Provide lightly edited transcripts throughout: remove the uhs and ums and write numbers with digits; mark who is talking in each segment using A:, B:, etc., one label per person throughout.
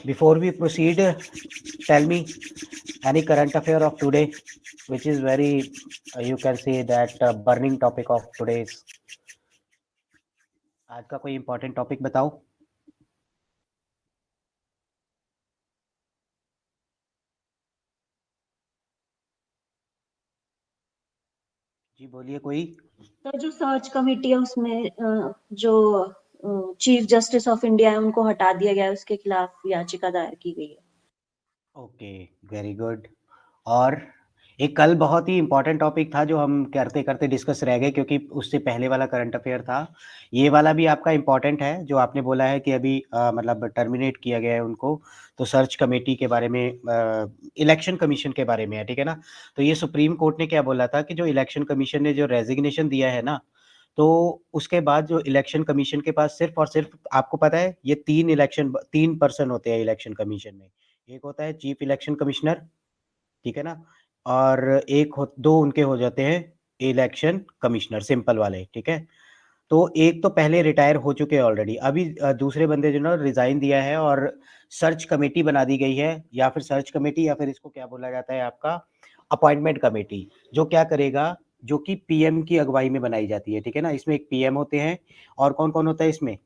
A: Before we proceed, tell me any current affair of today, which is very, you can say that burning topic of today's. आज का कोई important topic बताओ. जी बोलिए कोई.
B: तो जो सर्च कमेटी है उसमें जो चीफ जस्टिस ऑफ इंडिया है उनको हटा दिया गया है, उसके खिलाफ याचिका दायर की गई है.
A: Okay, very good. और एक कल बहुत ही इंपॉर्टेंट टॉपिक था जो हम करते करते डिस्कस रह गए, क्योंकि उससे पहले वाला करंट अफेयर था. ये वाला भी आपका इंपॉर्टेंट है, जो आपने बोला है कि अभी मतलब टर्मिनेट किया गया है उनको. तो सर्च कमेटी के बारे में, इलेक्शन कमीशन के बारे में है, ठीक है ना. तो ये सुप्रीम कोर्ट ने क्या बोला था कि जो इलेक्शन कमीशन ने जो रेजिग्नेशन दिया है ना, तो उसके बाद जो इलेक्शन कमीशन के पास सिर्फ और सिर्फ, आपको पता है ये तीन पर्सन होते हैं इलेक्शन कमीशन में. एक होता है चीफ इलेक्शन कमिश्नर, ठीक है ना. और दो उनके हो जाते हैं इलेक्शन कमिश्नर सिंपल वाले, ठीक है. तो एक तो पहले रिटायर हो चुके हैं ऑलरेडी, अभी दूसरे बंदे जो ना रिजाइन दिया है, और सर्च कमेटी बना दी गई है, या फिर सर्च कमेटी, या फिर इसको क्या बोला जाता है आपका, अपॉइंटमेंट कमेटी. जो क्या करेगा, जो कि पीएम की अगुवाई में बनाई जाती है, ठीक है ना. इसमें एक पीएम होते हैं, और कौन कौन होता है इसमें,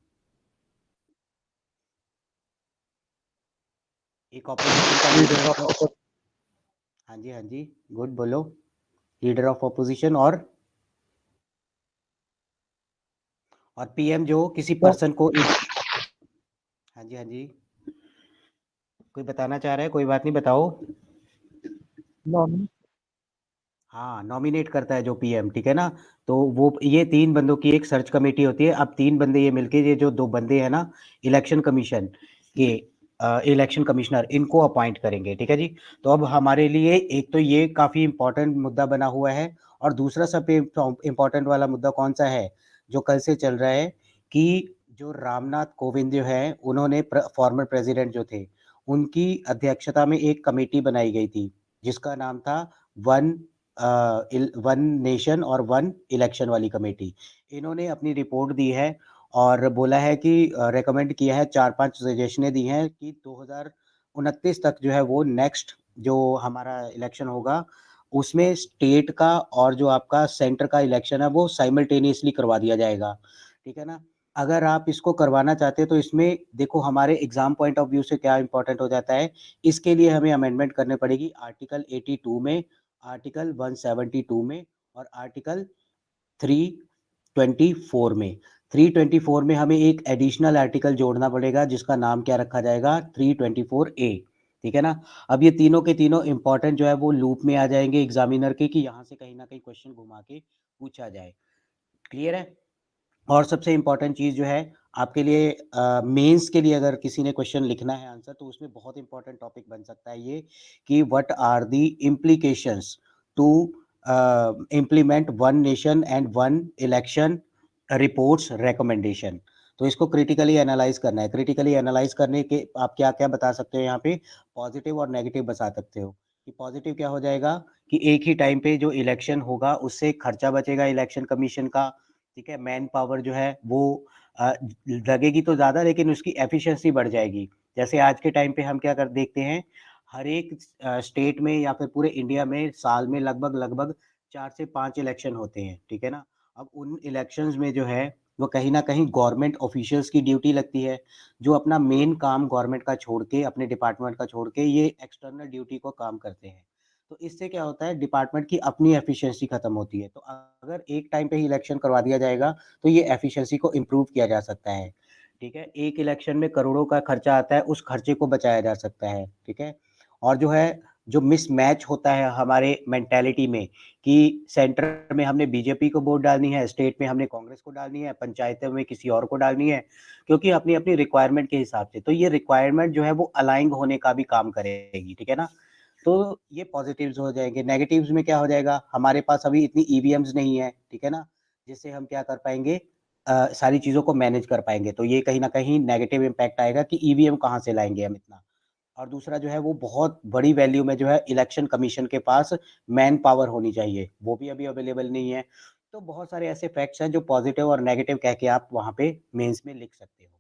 A: एक ऑपोजिशन का लीडर. हाँ जी, हाँ जी, गुड, बोलो. लीडर ऑफ ऑपोजिशन, और पीएम जो किसी पर्सन को हाँ जी, हाँ जी, कोई बताना चाह रहा है, कोई बात नहीं, बताओ. हाँ, नॉमिनेट करता है जो पीएम, ठीक है ना. तो वो ये तीन बंदों की एक सर्च कमेटी होती है. अब तीन बंदे ये मिलके, ये जो दो बंदे हैं ना इलेक्शन कमीशन के, इलेक्शन कमिश्नर, इनको अपॉइंट करेंगे, ठीक है जी. तो अब हमारे लिए एक तो ये काफ़ी इंपॉर्टेंट मुद्दा बना हुआ है, और दूसरा सबसे इम्पोर्टेंट वाला मुद्दा कौन सा है, जो कल से चल रहा है, कि जो रामनाथ कोविंद जो है, उन्होंने फॉर्मर प्रेसिडेंट जो थे, उनकी अध्यक्षता में एक कमेटी बनाई गई थी, जिसका नाम था वन वन नेशन और वन इलेक्शन वाली कमेटी. इन्होंने अपनी रिपोर्ट दी है, और बोला है कि रेकमेंड किया है, 4-5 सजेशनें दी हैं कि 2029 तक जो है वो नेक्स्ट जो हमारा इलेक्शन होगा, उसमें स्टेट का और जो आपका सेंटर का इलेक्शन है वो साइमल्टेनियसली करवा दिया जाएगा, ठीक है ना. अगर आप इसको करवाना चाहते हैं तो इसमें देखो, हमारे एग्जाम पॉइंट ऑफ व्यू से क्या इंपॉर्टेंट हो जाता है. इसके लिए हमें अमेंडमेंट करनी पड़ेगी आर्टिकल 82 में, आर्टिकल 172 में, और आर्टिकल 324 में. 324 में हमें एक एडिशनल आर्टिकल जोड़ना पड़ेगा, जिसका नाम क्या रखा जाएगा, 324A, ठीक है ना. अब ये तीनों के तीनों इंपॉर्टेंट जो है वो लूप में आ जाएंगे एग्जामिनर के, कि यहाँ से कहीं ना कहीं क्वेश्चन घुमा के पूछा जाए. क्लियर है. और सबसे इम्पोर्टेंट चीज़ जो है आपके लिए, मेंस के लिए अगर किसी ने क्वेश्चन लिखना है आंसर, तो उसमें बहुत इंपॉर्टेंट टॉपिक बन सकता है ये, कि what are the implications to implement one nation and one election reports recommendation. तो इसको क्रिटिकली एनालाइज करना है. क्रिटिकली एनालाइज करने के आप क्या क्या बता सकते हो यहाँ पे, पॉजिटिव और नेगेटिव बता सकते हो. कि पॉजिटिव क्या हो जाएगा, कि एक ही टाइम पे जो इलेक्शन होगा उससे खर्चा बचेगा इलेक्शन कमीशन का, ठीक है. मैन पावर जो है वो अ, लगेगी तो ज़्यादा, लेकिन उसकी एफिशिएंसी बढ़ जाएगी. जैसे आज के टाइम पे हम क्या कर देखते हैं, हर एक स्टेट में या फिर पूरे इंडिया में साल में लगभग लगभग 4 से 5 इलेक्शन होते हैं, ठीक है ना. अब उन इलेक्शंस में जो है वो कहीं न कहीं गवर्नमेंट ऑफिशियल्स की ड्यूटी लगती है, जो अपना मेन काम गवर्नमेंट का छोड़ के, अपने डिपार्टमेंट का छोड़ के ये एक्सटर्नल ड्यूटी को काम करते हैं. तो इससे क्या होता है, डिपार्टमेंट की अपनी एफिशिएंसी खत्म होती है. तो अगर एक टाइम पे ही इलेक्शन करवा दिया जाएगा, तो ये एफिशिएंसी को इम्प्रूव किया जा सकता है, ठीक है. एक इलेक्शन में करोड़ों का खर्चा आता है, उस खर्चे को बचाया जा सकता है, ठीक है. और जो है, जो मिसमैच होता है हमारे मेंटालिटी में, कि सेंटर में हमने बीजेपी को वोट डालनी है, स्टेट में हमने कांग्रेस को डालनी है, पंचायतों में किसी और को डालनी है, क्योंकि अपनी अपनी रिक्वायरमेंट के हिसाब से. तो ये रिक्वायरमेंट जो है वो अलाइन होने का भी काम करेगी, ठीक है ना. तो ये पॉजिटिव्स हो जाएँगे. नेगेटिव्स में क्या हो जाएगा, हमारे पास अभी इतनी ईवीएम्स नहीं है, ठीक है ना, जिससे हम क्या कर पाएँगे, सारी चीज़ों को मैनेज कर पाएँगे. तो ये कहीं न कहीं नेगेटिव इम्पैक्ट आएगा कि ईवीएम कहाँ से लाएँगे हम इतना. और दूसरा जो है वो बहुत बड़ी वैल्यू में जो है इलेक्शन कमीशन के पास मैन पावर होनी चाहिए, वो भी अभी अवेलेबल नहीं है. तो बहुत सारे ऐसे फैक्ट्स हैं जो पॉजिटिव और नेगेटिव कह के आप वहाँ पे मेंस में लिख सकते हो.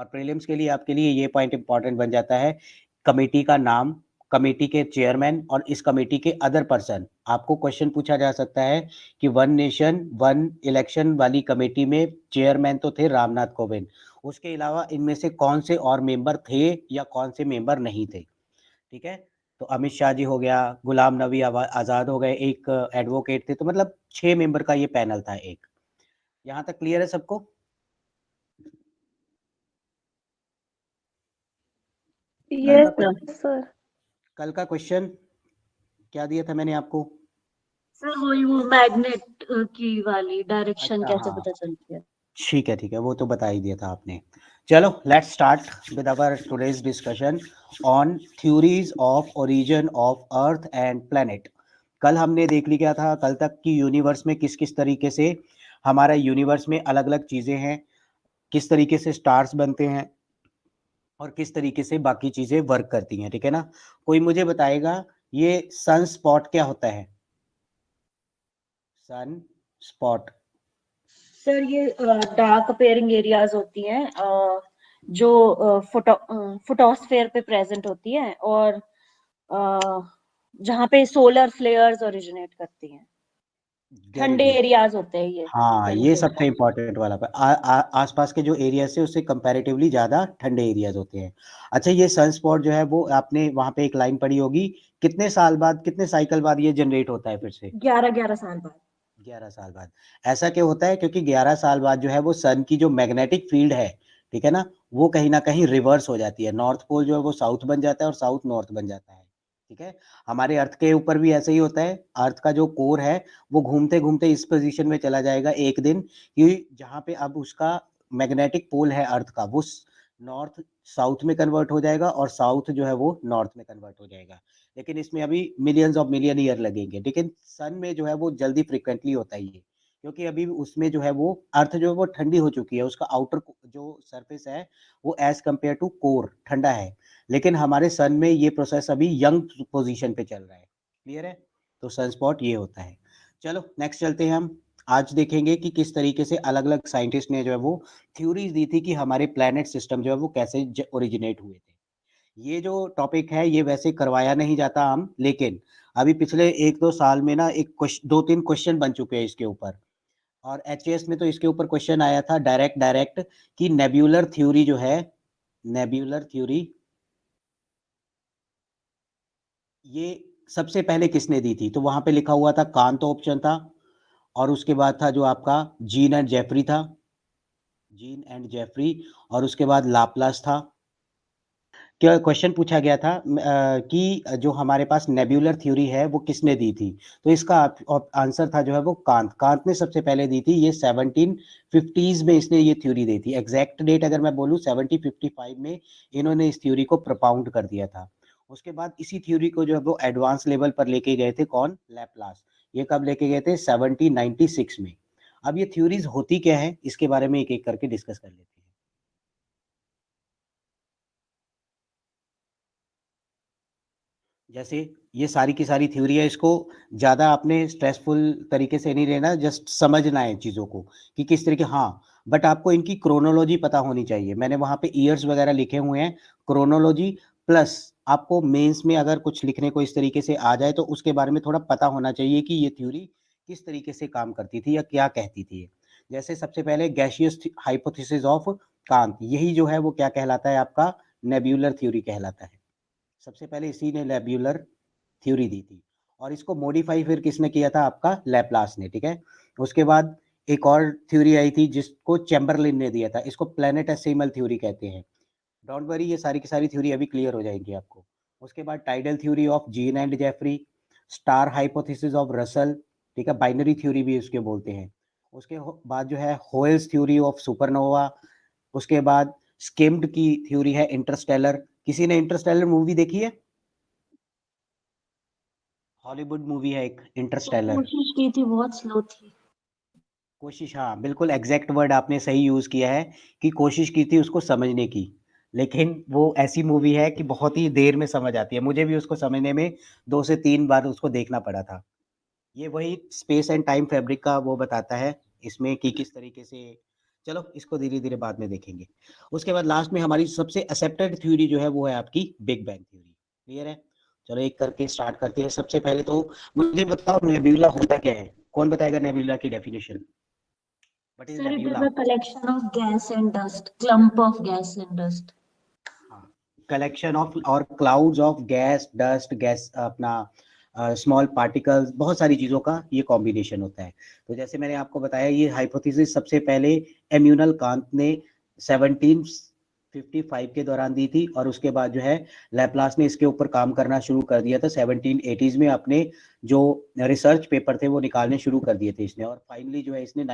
A: और प्रीलिम्स के लिए आपके लिए ये पॉइंट इंपॉर्टेंट बन जाता है, कमेटी का नाम, कमेटी के चेयरमैन और इस कमेटी के अदर पर्सन। आपको क्वेश्चन पूछा जा सकता है कि वन नेशन वन इलेक्शन वाली कमेटी में चेयरमैन तो थे रामनाथ कोविंद, उसके अलावा इनमें से कौन से और मेंबर थे या कौन से मेंबर नहीं थे। ठीक है, तो अमित शाह जी हो गया, गुलाम नबी आज़ाद हो गए, एक एडवोकेट थे, तो मतलब 6 मेंबर का ये पैनल था एक। यहाँ तक क्लियर है सबको? कल
B: ये
A: का
C: सर
A: कल का क्वेश्चन क्या दिया था मैंने आपको?
B: सर वही वो मैग्नेट की वाली डायरेक्शन
A: अच्छा
B: कैसे
A: हाँ,
B: पता चलती है।
A: ठीक है, वो तो बता ही दिया था आपने। चलो let's start with our today's discussion on theories of origin of earth and planet. कल हमने देख लिया था कल तक कि यूनिवर्स में किस किस तरीके से हमारा यूनिवर्स में अलग अलग चीजें हैं, किस तरीके से स्टार्स बनते हैं और किस तरीके से बाकी चीजें वर्क करती हैं। ठीक है ना? कोई मुझे बताएगा ये सन स्पॉट क्या होता है? Sun spot.
B: सर ये डार्क अपेयरिंग एरियाज होती हैं जो फोटोस्फेयर पे प्रेजेंट होती हैं और जहाँ पे सोलर फ्लेयर्स ओरिजिनेट करती हैं।
A: वेरी
B: ठंडे
A: गुड।
B: एरियाज होते हैं ये
A: हाँ,
B: कहीं
A: ये
B: पे।
A: सबसे इम्पोर्टेंट वाला आसपास के जो एरियाज से उससे कंपैरेटिवली ज़्यादा ठंडे एरियाज होते हैं। अच्छा, ये सनस्पॉट जो है वो आपने वहाँ पे एक लाइन पढ़ी होगी, कितने साल बाद, कितने साइकिल बाद ये जनरेट होता है फिर से?
B: 11 साल बाद।
A: 11 साल बाद। ऐसा क्यों होता है? क्योंकि 11 साल बाद जो है वो सन की जो मैग्नेटिक फील्ड है, ठीक है ना, वो कहीं ना कहीं रिवर्स हो जाती है। नॉर्थ पोल जो है वो साउथ बन जाता है और साउथ नॉर्थ बन जाता है। ठीक है, हमारे अर्थ के ऊपर भी ऐसे ही होता है। अर्थ का जो कोर है वो घूमते घूमते इस पोजीशन में चला जाएगा एक दिन कि जहाँ पे अब उसका मैग्नेटिक पोल है अर्थ का, वो नॉर्थ साउथ में कन्वर्ट हो जाएगा और साउथ जो है वो नॉर्थ में कन्वर्ट हो जाएगा। लेकिन इसमें अभी मिलियंस ऑफ मिलियन ईयर लगेंगे। लेकिन सन में जो है वो जल्दी फ्रिक्वेंटली होता ही है, क्योंकि अभी उसमें जो है वो अर्थ जो है वो ठंडी हो चुकी है, उसका आउटर जो सरफेस है वो एज कंपेयर टू कोर ठंडा है। लेकिन हमारे सन में ये प्रोसेस अभी यंग पोजीशन पे चल रहा है। क्लियर है? तो सन स्पॉट ये होता है। चलो नेक्स्ट चलते हैं हम। आज देखेंगे कि किस तरीके से अलग अलग साइंटिस्ट ने जो है वो थ्योरीज दी थी कि हमारे प्लैनेट सिस्टम जो है वो कैसे ओरिजिनेट हुए थे। ये जो टॉपिक है ये वैसे करवाया नहीं जाता हम, लेकिन अभी पिछले 1-2 साल में ना एक 2-3 क्वेश्चन बन चुके हैं इसके ऊपर। और एचएएस में तो इसके ऊपर क्वेश्चन आया था डायरेक्ट डायरेक्ट कि नेब्यूलर थ्योरी जो है, नेब्यूलर थ्योरी ये सबसे पहले किसने दी थी? तो वहां पे लिखा हुआ था कांत ऑप्शन था, और उसके बाद था जो आपका जीन एंड जेफरी था, जीन एंड जेफरी, और उसके बाद लाप्लास था। क्या क्वेश्चन पूछा गया था कि जो हमारे पास नेब्यूलर थ्योरी है वो किसने दी थी? तो इसका आंसर था जो है वो कांत। कांत ने सबसे पहले दी थी, ये 1750s में इसने ये थ्योरी दी थी। एग्जैक्ट डेट अगर मैं बोलूँ 1755 में इन्होंने इस थ्योरी को propound कर दिया था। उसके बाद इसी थ्योरी को जो है वो एडवांस लेवल पर लेके गए थे कौन? लैपलास। ये कब लेके गए थे? 1796 में। अब ये थ्योरीज होती क्या है इसके बारे में एक एक करके डिस्कस कर लेते हैं। जैसे ये सारी की सारी थ्योरी है, इसको ज़्यादा आपने स्ट्रेसफुल तरीके से नहीं लेना, जस्ट समझना है चीज़ों को कि किस तरीके। हाँ, बट आपको इनकी क्रोनोलॉजी पता होनी चाहिए। मैंने वहाँ पे ईयर्स वगैरह लिखे हुए हैं, क्रोनोलॉजी प्लस आपको मेंस में अगर कुछ लिखने को इस तरीके से आ जाए तो उसके बारे में थोड़ा पता होना चाहिए कि ये थ्योरी किस तरीके से काम करती थी या क्या कहती थी। जैसे सबसे पहले गैसियस हाइपोथेसिस ऑफ कांत, यही जो है वो क्या कहलाता है आपका? नेब्यूलर थ्योरी कहलाता है। सबसे पहले इसी ने नेब्यूलर थ्योरी दी थी, और इसको मॉडिफाई फिर किसने किया था? आपका लैपलास ने। ठीक है, उसके बाद एक और थ्योरी आई थी जिसको चैम्बरलिन ने दिया था, इसको प्लैनेटेसिमल थ्योरी कहते हैं। डोंट वरी, ये सारी की सारी थ्योरी अभी क्लियर हो जाएंगी आपको। उसके बाद tidal theory of Jean and Jeffrey, star hypothesis of Russell, ठीक है, बाइनरी थ्योरी भी उसके बोलते हैं। उसके बाद जो है होयल्स थ्योरी ऑफ सुपरनोवा। उसके बाद स्किम्ड की थ्योरी है इंटरस्टेलर। किसी ने इंटरस्टेलर मूवी देखी है? हॉलीवुड मूवी है एक
B: तो
A: इंटरस्टेलर।
B: कोशिश की थी, बहुत स्लो थी।
A: कोशिश, हाँ बिल्कुल एग्जैक्ट वर्ड आपने सही यूज किया है कि कोशिश की थी उसको समझने की। लेकिन वो ऐसी मूवी है कि बहुत ही देर में समझ आती है। मुझे भी उसको समझने में 2 से 3 बार उसको देखना पड़ा था। ये वही स्पेस एंड टाइम फैब्रिक का वो बताता है इसमें कि किस तरीके से चलो इसको धीरे-धीरे बाद में देखेंगे। उसके बाद लास्ट में हमारी सबसे एक्सेप्टेड थ्योरी जो है वो है आपकी बिग बैंग थ्योरी। क्लियर है? चलो एक करके स्टार्ट करते हैं। सबसे पहले तो मुझे बताओ नेबुला होता क्या है? कौन बताएगा नेबुला की definition? What is
B: Sir, it is
A: nebula?
B: a collection of gas and dust, clump of gas and dust.
A: हाँ, कलेक्शन ऑफ और clouds of gas, dust, gas अपना स्मॉल पार्टिकल्स, बहुत सारी चीज़ों का ये कॉम्बिनेशन होता है। तो जैसे मैंने आपको बताया ये हाइपोथेसिस सबसे पहले इमैनुअल कांत ने 1755 के दौरान दी थी और उसके बाद जो है लैप्लास ने इसके ऊपर काम करना शुरू कर दिया था 1780s में। अपने जो रिसर्च पेपर थे वो निकालने शुरू कर दिए थे इसने और फाइनली जो है इसने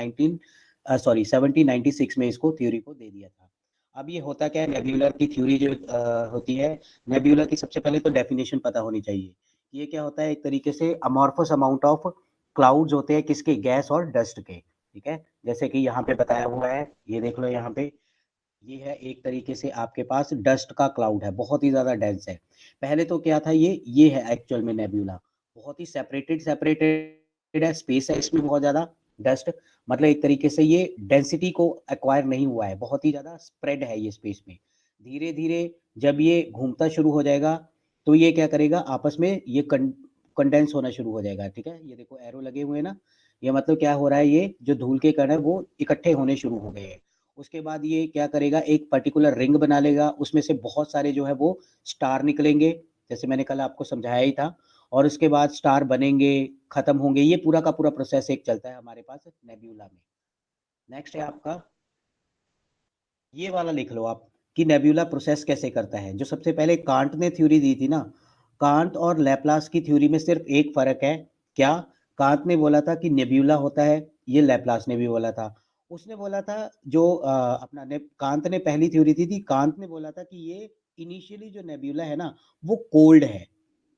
A: 1796 में इसको थ्योरी को दे दिया था। अब ये होता क्या है नेबुलर की थ्योरी जो होती है, नेबुलर की सबसे पहले तो डेफिनेशन पता होनी चाहिए। ये क्या होता है? एक तरीके से अमॉर्फस अमाउंट ऑफ क्लाउड्स होते हैं किसके? गैस और डस्ट के। ठीक है, जैसे कि यहाँ पे बताया हुआ है, ये देख लो यहाँ पे, ये है एक तरीके से आपके पास डस्ट का क्लाउड है, बहुत ही ज्यादा डेंस है। पहले तो क्या था, ये है एक्चुअल में नेबुला, बहुत ही सेपरेटेड सेपरेटेड है, स्पेस है इसमें बहुत ज्यादा। डस्ट मतलब एक तरीके से ये डेंसिटी को एक्वायर नहीं हुआ है, बहुत ही ज्यादा स्प्रेड है ये स्पेस में। धीरे धीरे जब ये घूमता शुरू हो जाएगा तो ये क्या करेगा, आपस में ये कंडेंस होना शुरू हो जाएगा। ठीक है, ये देखो एरो लगे हुए हैं ना, ये मतलब क्या हो रहा है, ये जो धूल के कण है वो इकट्ठे होने शुरू हो गए हैं। उसके बाद ये क्या करेगा, एक पर्टिकुलर रिंग बना लेगा, उसमें से बहुत सारे जो है वो स्टार निकलेंगे, जैसे मैंने कल आपको समझाया ही था। और उसके बाद स्टार बनेंगे, खत्म होंगे, ये पूरा का पूरा प्रोसेस एक चलता है हमारे पास नेब्यूला में। नेक्स्ट है आपका ये वाला, लिख लो आप कि नेब्यूला प्रोसेस कैसे करता है। जो सबसे पहले कांट ने थ्योरी दी थी ना, कांट और लैप्लास की थ्योरी में सिर्फ एक फर्क है। क्या? कांट ने बोला था कि नेब्यूला होता है, ये लैप्लास ने भी बोला था। उसने बोला था जो अपना कांत ने पहली थ्योरी दी थी, कांत ने बोला था कि ये इनिशियली जो नेब्यूला है ना वो कोल्ड है,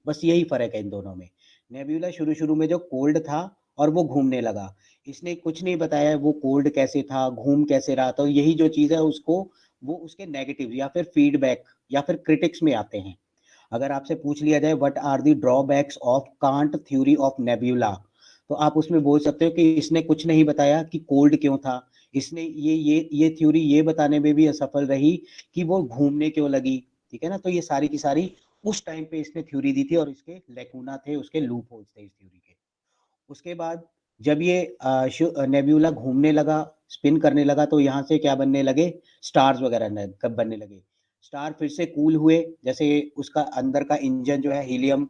A: बस यही फ़र्क है इन दोनों में। नेबुला शुरू-शुरू में जो कोल्ड था और वो घूमने लगा। इसने कुछ नहीं बताया वो कोल्ड कैसे था, घूम कैसे रहा था, यही जो चीज़ है उसको वो उसके नेगेटिव या फिर फीडबैक या फिर क्रिटिक्स में आते हैं। अगर आपसे पूछ लिया जाए what are the drawbacks of Kant theory of nebula, तो आप उसमें बोल सकते हो कि इसने कुछ नहीं बताया कि कोल्ड क्यों था। इसने ये थ्योरी ये बताने में भी असफल रही कि वो घूमने क्यों लगी। ठीक है ना? तो ये सारी की सारी उस टाइम पे इसने थ्योरी दी थी और इसके लैकूना थे, उसके लूप होल्स थे इस थ्योरी के। उसके बाद जब ये नेबुला घूमने लगा, स्पिन करने लगा, तो यहाँ से क्या बनने लगे, स्टार्स वगैरह कब बनने लगे। स्टार फिर से कूल हुए, जैसे उसका अंदर का इंजन जो है हीलियम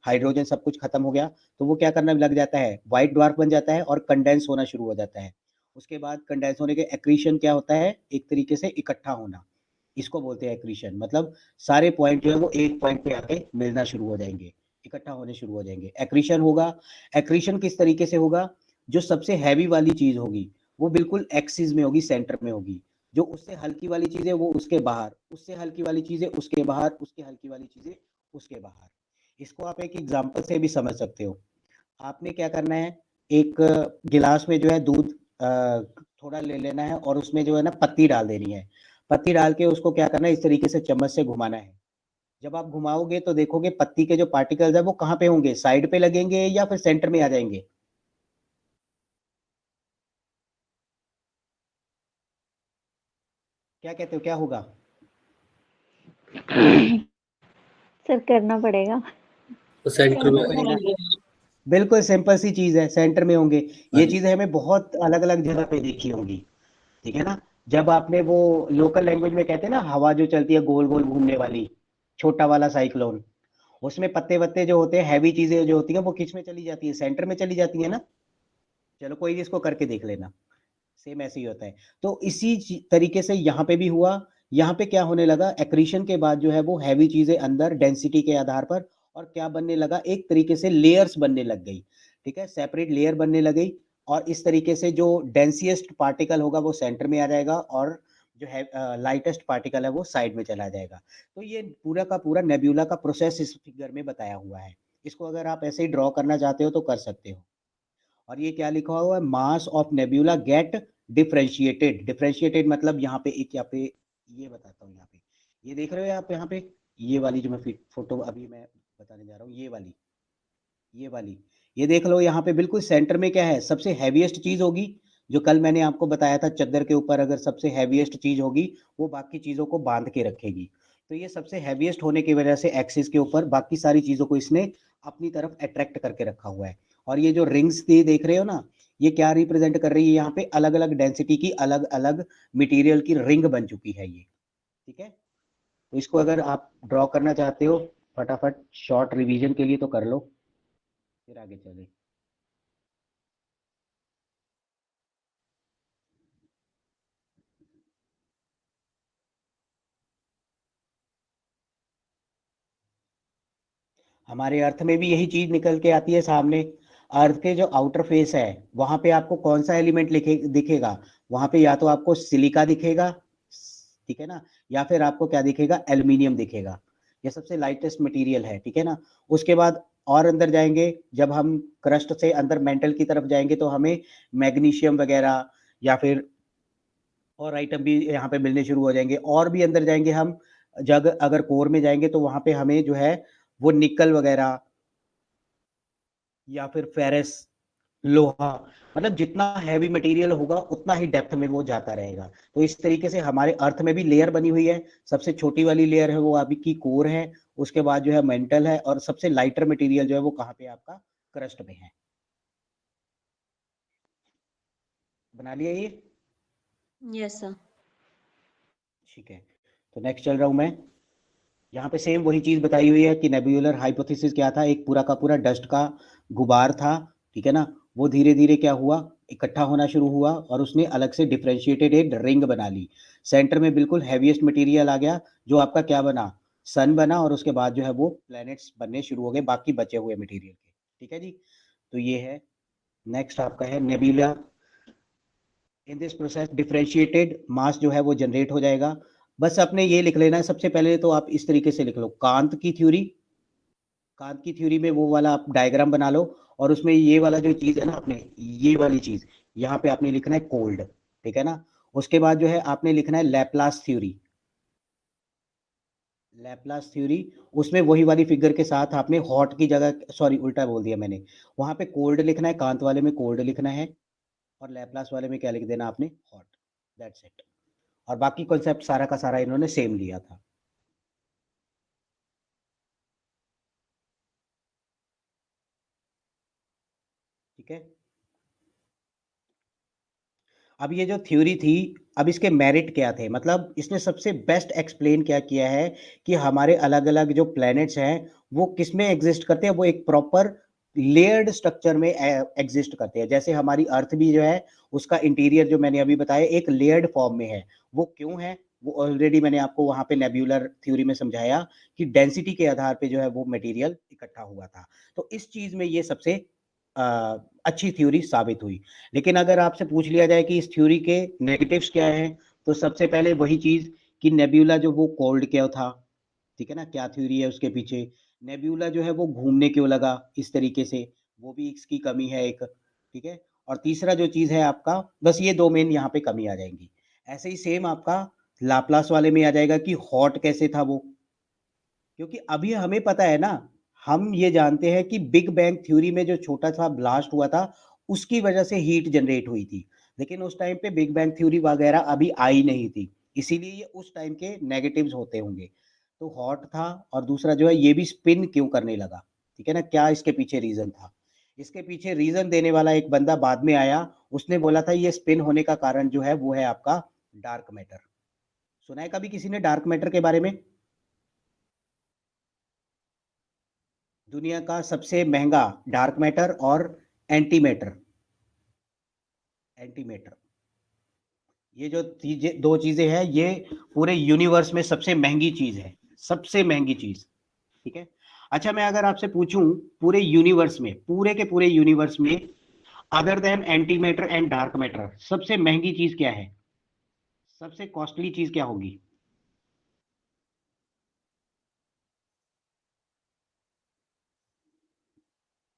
A: हाइड्रोजन सब कुछ खत्म हो गया, तो वो क्या करना लग जाता है, व्हाइट ड्वार्फ बन जाता है और कंडेंस होना शुरू हो जाता है। उसके बाद कंडेंस होने के एक्रीशन क्या होता है, एक तरीके से इकट्ठा होना, इसको बोलते हैं एक्रीशन। मतलब सारे पॉइंट जो है वो एक पॉइंट पे आके मिलना शुरू हो जाएंगे, इकट्ठा होने शुरू हो जाएंगे, एक्रीशन होगा। एक्रीशन किस तरीके से होगा, जो सबसे हैवी वाली चीज होगी वो बिल्कुल एक्सिस में होगी, सेंटर में होगी। जो उससे हल्की वाली चीज है वो उसके बाहर, उससे हल्की वाली चीज है उसके बाहर, उसके हल्की वाली चीज है उसके बाहर। इसको आप एक एग्जांपल से भी समझ सकते हो। आपने क्या करना है, एक गिलास में जो है दूध थोड़ा ले लेना है और उसमें जो है ना पत्ती डाल देनी है। पत्ती डाल के उसको क्या करना है, इस तरीके से चम्मच से घुमाना है। जब आप घुमाओगे तो देखोगे पत्ती के जो पार्टिकल्स है वो कहाँ पे होंगे, साइड पे लगेंगे या फिर सेंटर में आ जाएंगे। क्या कहते हो, क्या होगा?
C: सर करना पड़ेगा।
D: तो सेंटर
A: करना
D: में
A: पड़ेगा। बिल्कुल सिंपल सी चीज है, सेंटर में होंगे। ये
D: हाँ
A: चीजें हमें बहुत अलग अलग जगह पे देखी होंगी। ठीक है ना? जब आपने वो लोकल लैंग्वेज में कहते हैं ना, हवा जो चलती है गोल गोल घूमने वाली, छोटा वाला साइक्लोन, उसमें पत्ते वत्ते जो होते हैं, हैवी चीजें जो होती हैं वो किस में चली जाती है, सेंटर में चली जाती है ना। चलो कोई भी इसको करके देख लेना, सेम ऐसे ही होता है। तो इसी तरीके से यहाँ पे भी हुआ। यहाँ पे क्या होने लगा, एक्रीशन के बाद जो है वो हैवी चीजें अंदर डेंसिटी के आधार पर और क्या बनने लगा, एक तरीके से लेयर्स बनने लग गई। ठीक है, सेपरेट लेयर बनने लगी और इस तरीके से जो डेंसिएस्ट पार्टिकल होगा वो सेंटर में आ जाएगा और जो है लाइटेस्ट पार्टिकल है वो साइड में चला जाएगा। तो ये पूरा का पूरा नेब्यूला का प्रोसेस इस फिगर में बताया हुआ है। इसको अगर आप ऐसे ही ड्रॉ करना चाहते हो तो कर सकते हो। और ये क्या लिखा हुआ है, mass of nebula get differentiated. Differentiated मतलब यहाँ पे एक, यहाँ पे ये बताता हूँ, यहाँ पे ये देख रहे हो आप, यहाँ पे ये वाली जो मैं फोटो अभी मैं बताने जा रहा हूँ, ये वाली ये देख लो, यहाँ पे बिल्कुल सेंटर में क्या है, सबसे हैवीएस्ट चीज होगी, जो कल मैंने आपको बताया था चद्दर के ऊपर अगर सबसे हैवीएस्ट चीज होगी वो बाकी चीजों को बांध के रखेगी, तो ये सबसे हैवीएस्ट होने की वजह से एक्सिस के ऊपर बाकी सारी चीजों को इसने अपनी तरफ अट्रैक्ट करके रखा हुआ है। और ये जो रिंग्स थी देख रहे हो ना, ये क्या रिप्रेजेंट कर रही है, यहाँ पे अलग अलग डेंसिटी की अलग अलग मटेरियल की रिंग बन चुकी है ये। ठीक है, तो इसको अगर आप ड्रॉ करना चाहते हो फटाफट शॉर्ट रिवीजन के लिए तो कर लो, फिर आगे चले। हमारे अर्थ में भी यही चीज निकल के आती है सामने। अर्थ के जो आउटर फेस है वहां पे आपको कौन सा एलिमेंट दिखेगा, वहां पे या तो आपको सिलिका दिखेगा, ठीक है ना, या फिर आपको क्या दिखेगा, एल्यूमिनियम दिखेगा। ये सबसे लाइटेस्ट मटेरियल है, ठीक है ना। उसके बाद और अंदर जाएंगे, जब हम क्रस्ट से अंदर मेंटल की तरफ जाएंगे तो हमें मैग्नीशियम वगैरह या फिर और आइटम भी यहाँ पे मिलने शुरू हो जाएंगे। और भी अंदर जाएंगे हम, जब अगर कोर में जाएंगे तो वहां पे हमें जो है वो निकल वगैरह या फिर फेरस, लोहा, मतलब जितना हैवी मटेरियल होगा उतना ही डेप्थ में वो जाता रहेगा। तो इस तरीके से हमारे अर्थ में भी लेयर बनी हुई है। सबसे छोटी वाली लेयर है वो अभी की कोर है, उसके बाद जो है मेंटल है, और सबसे लाइटर मटेरियल जो है वो कहाँ पे आपका क्रस्ट में है। बना लिया ये?
B: Yes sir.
A: ठीक है, तो नेक्स्ट चल रहा हूँ मैं। यहाँ पे सेम वही चीज बताई हुई है कि नेबुलर हाइपोथेसिस क्या था, एक पूरा का पूरा डस्ट का गुबार था, ठीक है ना। वो धीरे धीरे क्या हुआ, इकट्ठा होना शुरू हुआ और उसने अलग से डिफरेंशिएटेड एक रिंग बना ली। सेंटर में बिल्कुल हैवीएस्ट मटेरियल आ गया, जो आपका क्या बना, सन बना, और उसके बाद जो है वो प्लैनेट्स बनने शुरू हो गए बाकी बचे हुए मटेरियल के। ठीक है जी, तो ये है। नेक्स्ट आपका है nebula. In this process differentiated mass जो है वो जनरेट हो जाएगा। बस आपने ये लिख लेना है सबसे पहले, तो आप इस तरीके से लिख लो, कांत की थ्योरी। कांत की थ्योरी में वो वाला आप डायग्राम बना लो, और उसमें ये वाला जो चीज है ना, आपने ये वाली चीज यहाँ पे आपने लिखना है कोल्ड, ठीक है ना। उसके बाद जो है आपने लिखना है लैपलास थ्योरी। लैपलास थ्योरी, उसमें वही वाली फिगर के साथ आपने हॉट की जगह, सॉरी उल्टा बोल दिया मैंने, वहां पे कोल्ड लिखना है, कांत वाले में कोल्ड लिखना है, और लैपलास वाले में क्या लिख देना आपने, हॉट। That's it. और बाकी कॉन्सेप्ट सारा का सारा इन्होंने सेम लिया था। ठीक है, अब ये जो थ्योरी थी, अब इसके मेरिट क्या थे, मतलब इसने सबसे बेस्ट एक्सप्लेन क्या किया है कि हमारे अलग अलग जो प्लैनेट्स हैं वो किस में एग्जिस्ट करते हैं, वो एक प्रॉपर लेयर्ड स्ट्रक्चर में एग्जिस्ट करते हैं। जैसे हमारी अर्थ भी जो है उसका इंटीरियर जो मैंने अभी बताया एक लेयर्ड फॉर्म में है। वो क्यों है, वो ऑलरेडी मैंने आपको वहां पे नेब्यूलर थ्योरी में समझाया कि डेंसिटी के आधार पे जो है वो मटेरियल इकट्ठा हुआ था। तो इस चीज में ये सबसे अ, अच्छी थ्योरी साबित हुई। लेकिन अगर आपसे पूछ लिया जाए कि इस थ्योरी के नेगेटिव्स क्या हैं, तो सबसे पहले वही चीज कि नेब्यूला जो वो कोल्ड क्यों था, ठीक है ना, क्या थ्योरी है उसके पीछे। नेब्यूला जो है वो घूमने क्यों लगा इस तरीके से, वो भी इसकी कमी है एक, ठीक है। और तीसरा जो चीज है आपका, बस ये दो मेन यहाँ पे कमी आ जाएंगी। ऐसे ही सेम आपका लाप्लास वाले में आ जाएगा कि हॉट कैसे था वो, क्योंकि अभी हमें पता है ना, हम ये जानते हैं कि बिग बैंग थ्योरी में जो छोटा सा ब्लास्ट हुआ था उसकी वजह से हीट जनरेट हुई थी। लेकिन उस टाइम पे बिग बैंग थ्योरी वगैरह अभी आई नहीं थी, इसीलिए ये उस टाइम के नेगेटिव्स होते होंगे। तो हॉट था, और दूसरा जो है ये भी स्पिन क्यों करने लगा, ठीक है ना, क्या इसके पीछे रीजन था। इसके पीछे रीजन देने वाला एक बंदा बाद में आया, उसने बोला था ये स्पिन होने का कारण जो है वो है आपका डार्क मैटर। सुना है कभी किसी ने डार्क मैटर के बारे में? दुनिया का सबसे महंगा डार्क मैटर और एंटी मैटर, एंटी मैटर, ये जो चीजें, दो चीजें हैं, ये पूरे यूनिवर्स में सबसे महंगी चीज है, सबसे महंगी चीज। ठीक है, अच्छा मैं अगर आपसे पूछूं पूरे यूनिवर्स में, पूरे के पूरे यूनिवर्स में, other than anti matter and dark matter, सबसे महंगी चीज क्या है, सबसे कॉस्टली चीज क्या होगी,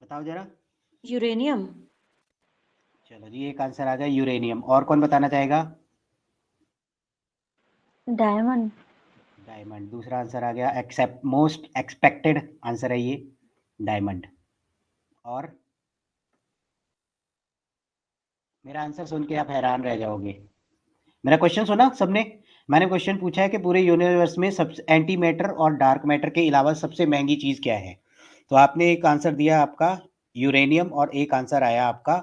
A: बताओ जरा।
B: यूरेनियम।
A: चलो जी, एक आंसर आ गया यूरेनियम। और कौन बताना चाहेगा?
C: डायमंड।
A: डायमंड दूसरा आंसर आ गया, एक्सेप्ट मोस्ट एक्सपेक्टेड आंसर है ये, डायमंड। और मेरा आंसर सुन के आप हैरान रह जाओगे। मेरा क्वेश्चन सुना सबने? मैंने क्वेश्चन पूछा है कि पूरे यूनिवर्स में सबसे एंटी मैटर और डार्क मैटर के अलावा सबसे महंगी चीज क्या है। तो आपने एक आंसर दिया आपका यूरेनियम, और एक आंसर आया आपका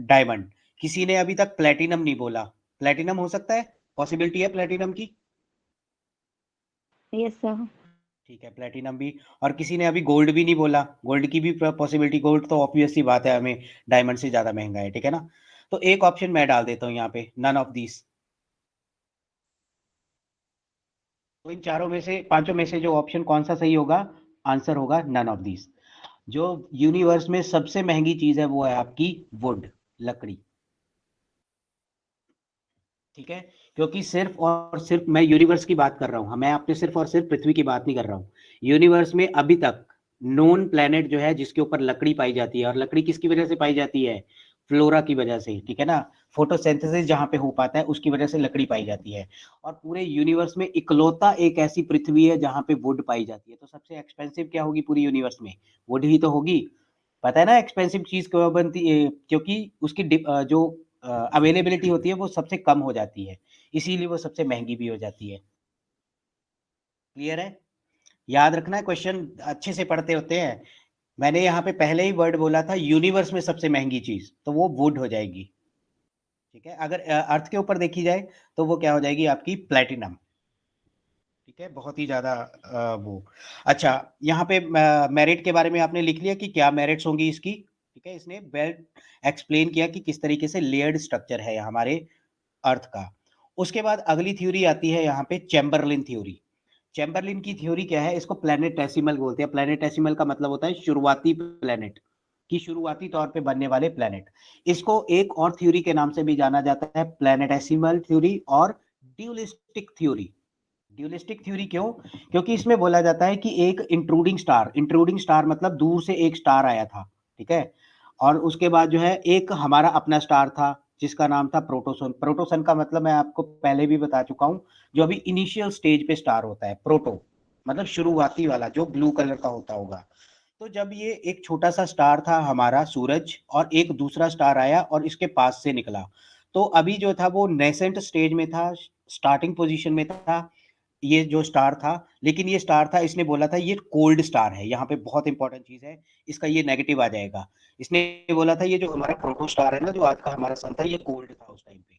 A: डायमंड। किसी ने अभी तक प्लेटिनम नहीं बोला। प्लेटिनम हो सकता है? पॉसिबिलिटी है प्लेटिनम की?
C: Yes sir.
A: ठीक है, प्लेटिनम भी। और किसी ने अभी गोल्ड भी नहीं बोला। गोल्ड की भी पॉसिबिलिटी, गोल्ड तो ऑब्वियस सी बात है, हमें डायमंड से ज्यादा महंगा है, ठीक है ना। तो एक ऑप्शन मैं डाल देता हूँ यहाँ पे, नन ऑफ दीस। तो इन चारों में से, पांचों में से जो ऑप्शन कौन सा सही होगा? आंसर होगा नन ऑफ दीस। जो यूनिवर्स में सबसे महंगी चीज है वो है आपकी वुड, लकड़ी। ठीक है, क्योंकि सिर्फ और सिर्फ मैं यूनिवर्स की बात कर रहा हूं, मैं आपने सिर्फ और सिर्फ पृथ्वी की बात नहीं कर रहा हूं। यूनिवर्स में अभी तक नोन प्लेनेट जो है जिसके ऊपर लकड़ी पाई जाती है, और लकड़ी किसकी वजह से पाई जाती है? फ्लोरा की वजह से, ठीक है ना। फोटोसिंथेसिस जहां पे हो पाता है उसकी वजह से लकड़ी पाई जाती है। और पूरे यूनिवर्स में इकलौता एक ऐसी पृथ्वी है जहां पे वुड पाई जाती है। तो सबसे एक्सपेंसिव क्या होगी पूरी यूनिवर्स में? वुड ही तो होगी। पता है ना एक्सपेंसिव चीज क्यों बनती है? क्योंकि उसकी जो अवेलेबिलिटी होती है वो सबसे कम हो जाती है, इसीलिए वो सबसे महंगी भी हो जाती है। क्लियर है? याद रखना है, क्वेश्चन अच्छे से पढ़ते होते हैं। मैंने यहाँ पे पहले ही वर्ड बोला था यूनिवर्स में सबसे महंगी चीज, तो वो वुड हो जाएगी। ठीक है, अगर अर्थ के ऊपर देखी जाए तो वो क्या हो जाएगी आपकी? प्लेटिनम। ठीक है, बहुत ही ज्यादा वो। अच्छा, यहाँ पे मेरिट के बारे में आपने लिख लिया कि क्या मेरिट्स होंगी इसकी। ठीक है, इसने वेल एक्सप्लेन किया कि किस तरीके से लेयर्ड स्ट्रक्चर है हमारे अर्थ का। उसके बाद अगली थ्योरी आती है यहाँ पे, चैम्बरलिन थ्योरी। चैम्बरलिन की थ्योरी क्या है? इसको प्लैनेटेसिमल बोलते हैं। प्लैनेटेसिमल का मतलब होता है शुरुआती प्लैनेट, की शुरुआती तौर पे बनने वाले प्लैनेट। इसको एक और थ्योरी के नाम से भी जाना जाता है, प्लैनेटेसिमल थ्योरी और ड्यूलिस्टिक थ्योरी। ड्यूलिस्टिक थ्योरी क्यों? क्योंकि इसमें बोला जाता है कि एक इंट्रूडिंग स्टार मतलब दूर से एक स्टार आया था, ठीक है। और उसके बाद जो है एक हमारा अपना स्टार था जिसका नाम था प्रोटोसन। प्रोटोसन का मतलब मैं आपको पहले भी बता चुका हूं, जो अभी इनिशियल स्टेज पे स्टार होता है, प्रोटो मतलब शुरुआती वाला, जो ब्लू कलर का होता होगा। तो जब ये एक छोटा सा स्टार था हमारा सूरज, और एक दूसरा स्टार आया और इसके पास से निकला, तो अभी जो था वो नेसेंट स्टेज में था, स्टार्टिंग पोजीशन में था ये जो स्टार था। लेकिन ये स्टार था, इसने बोला था ये कोल्ड स्टार है। यहाँ पे बहुत इंपॉर्टेंट चीज है, इसका ये नेगेटिव आ जाएगा। इसने बोला था ये जो हमारा प्रोटो स्टार है ना, जो आज का हमारा सन था, ये कोल्ड था उस टाइम पे,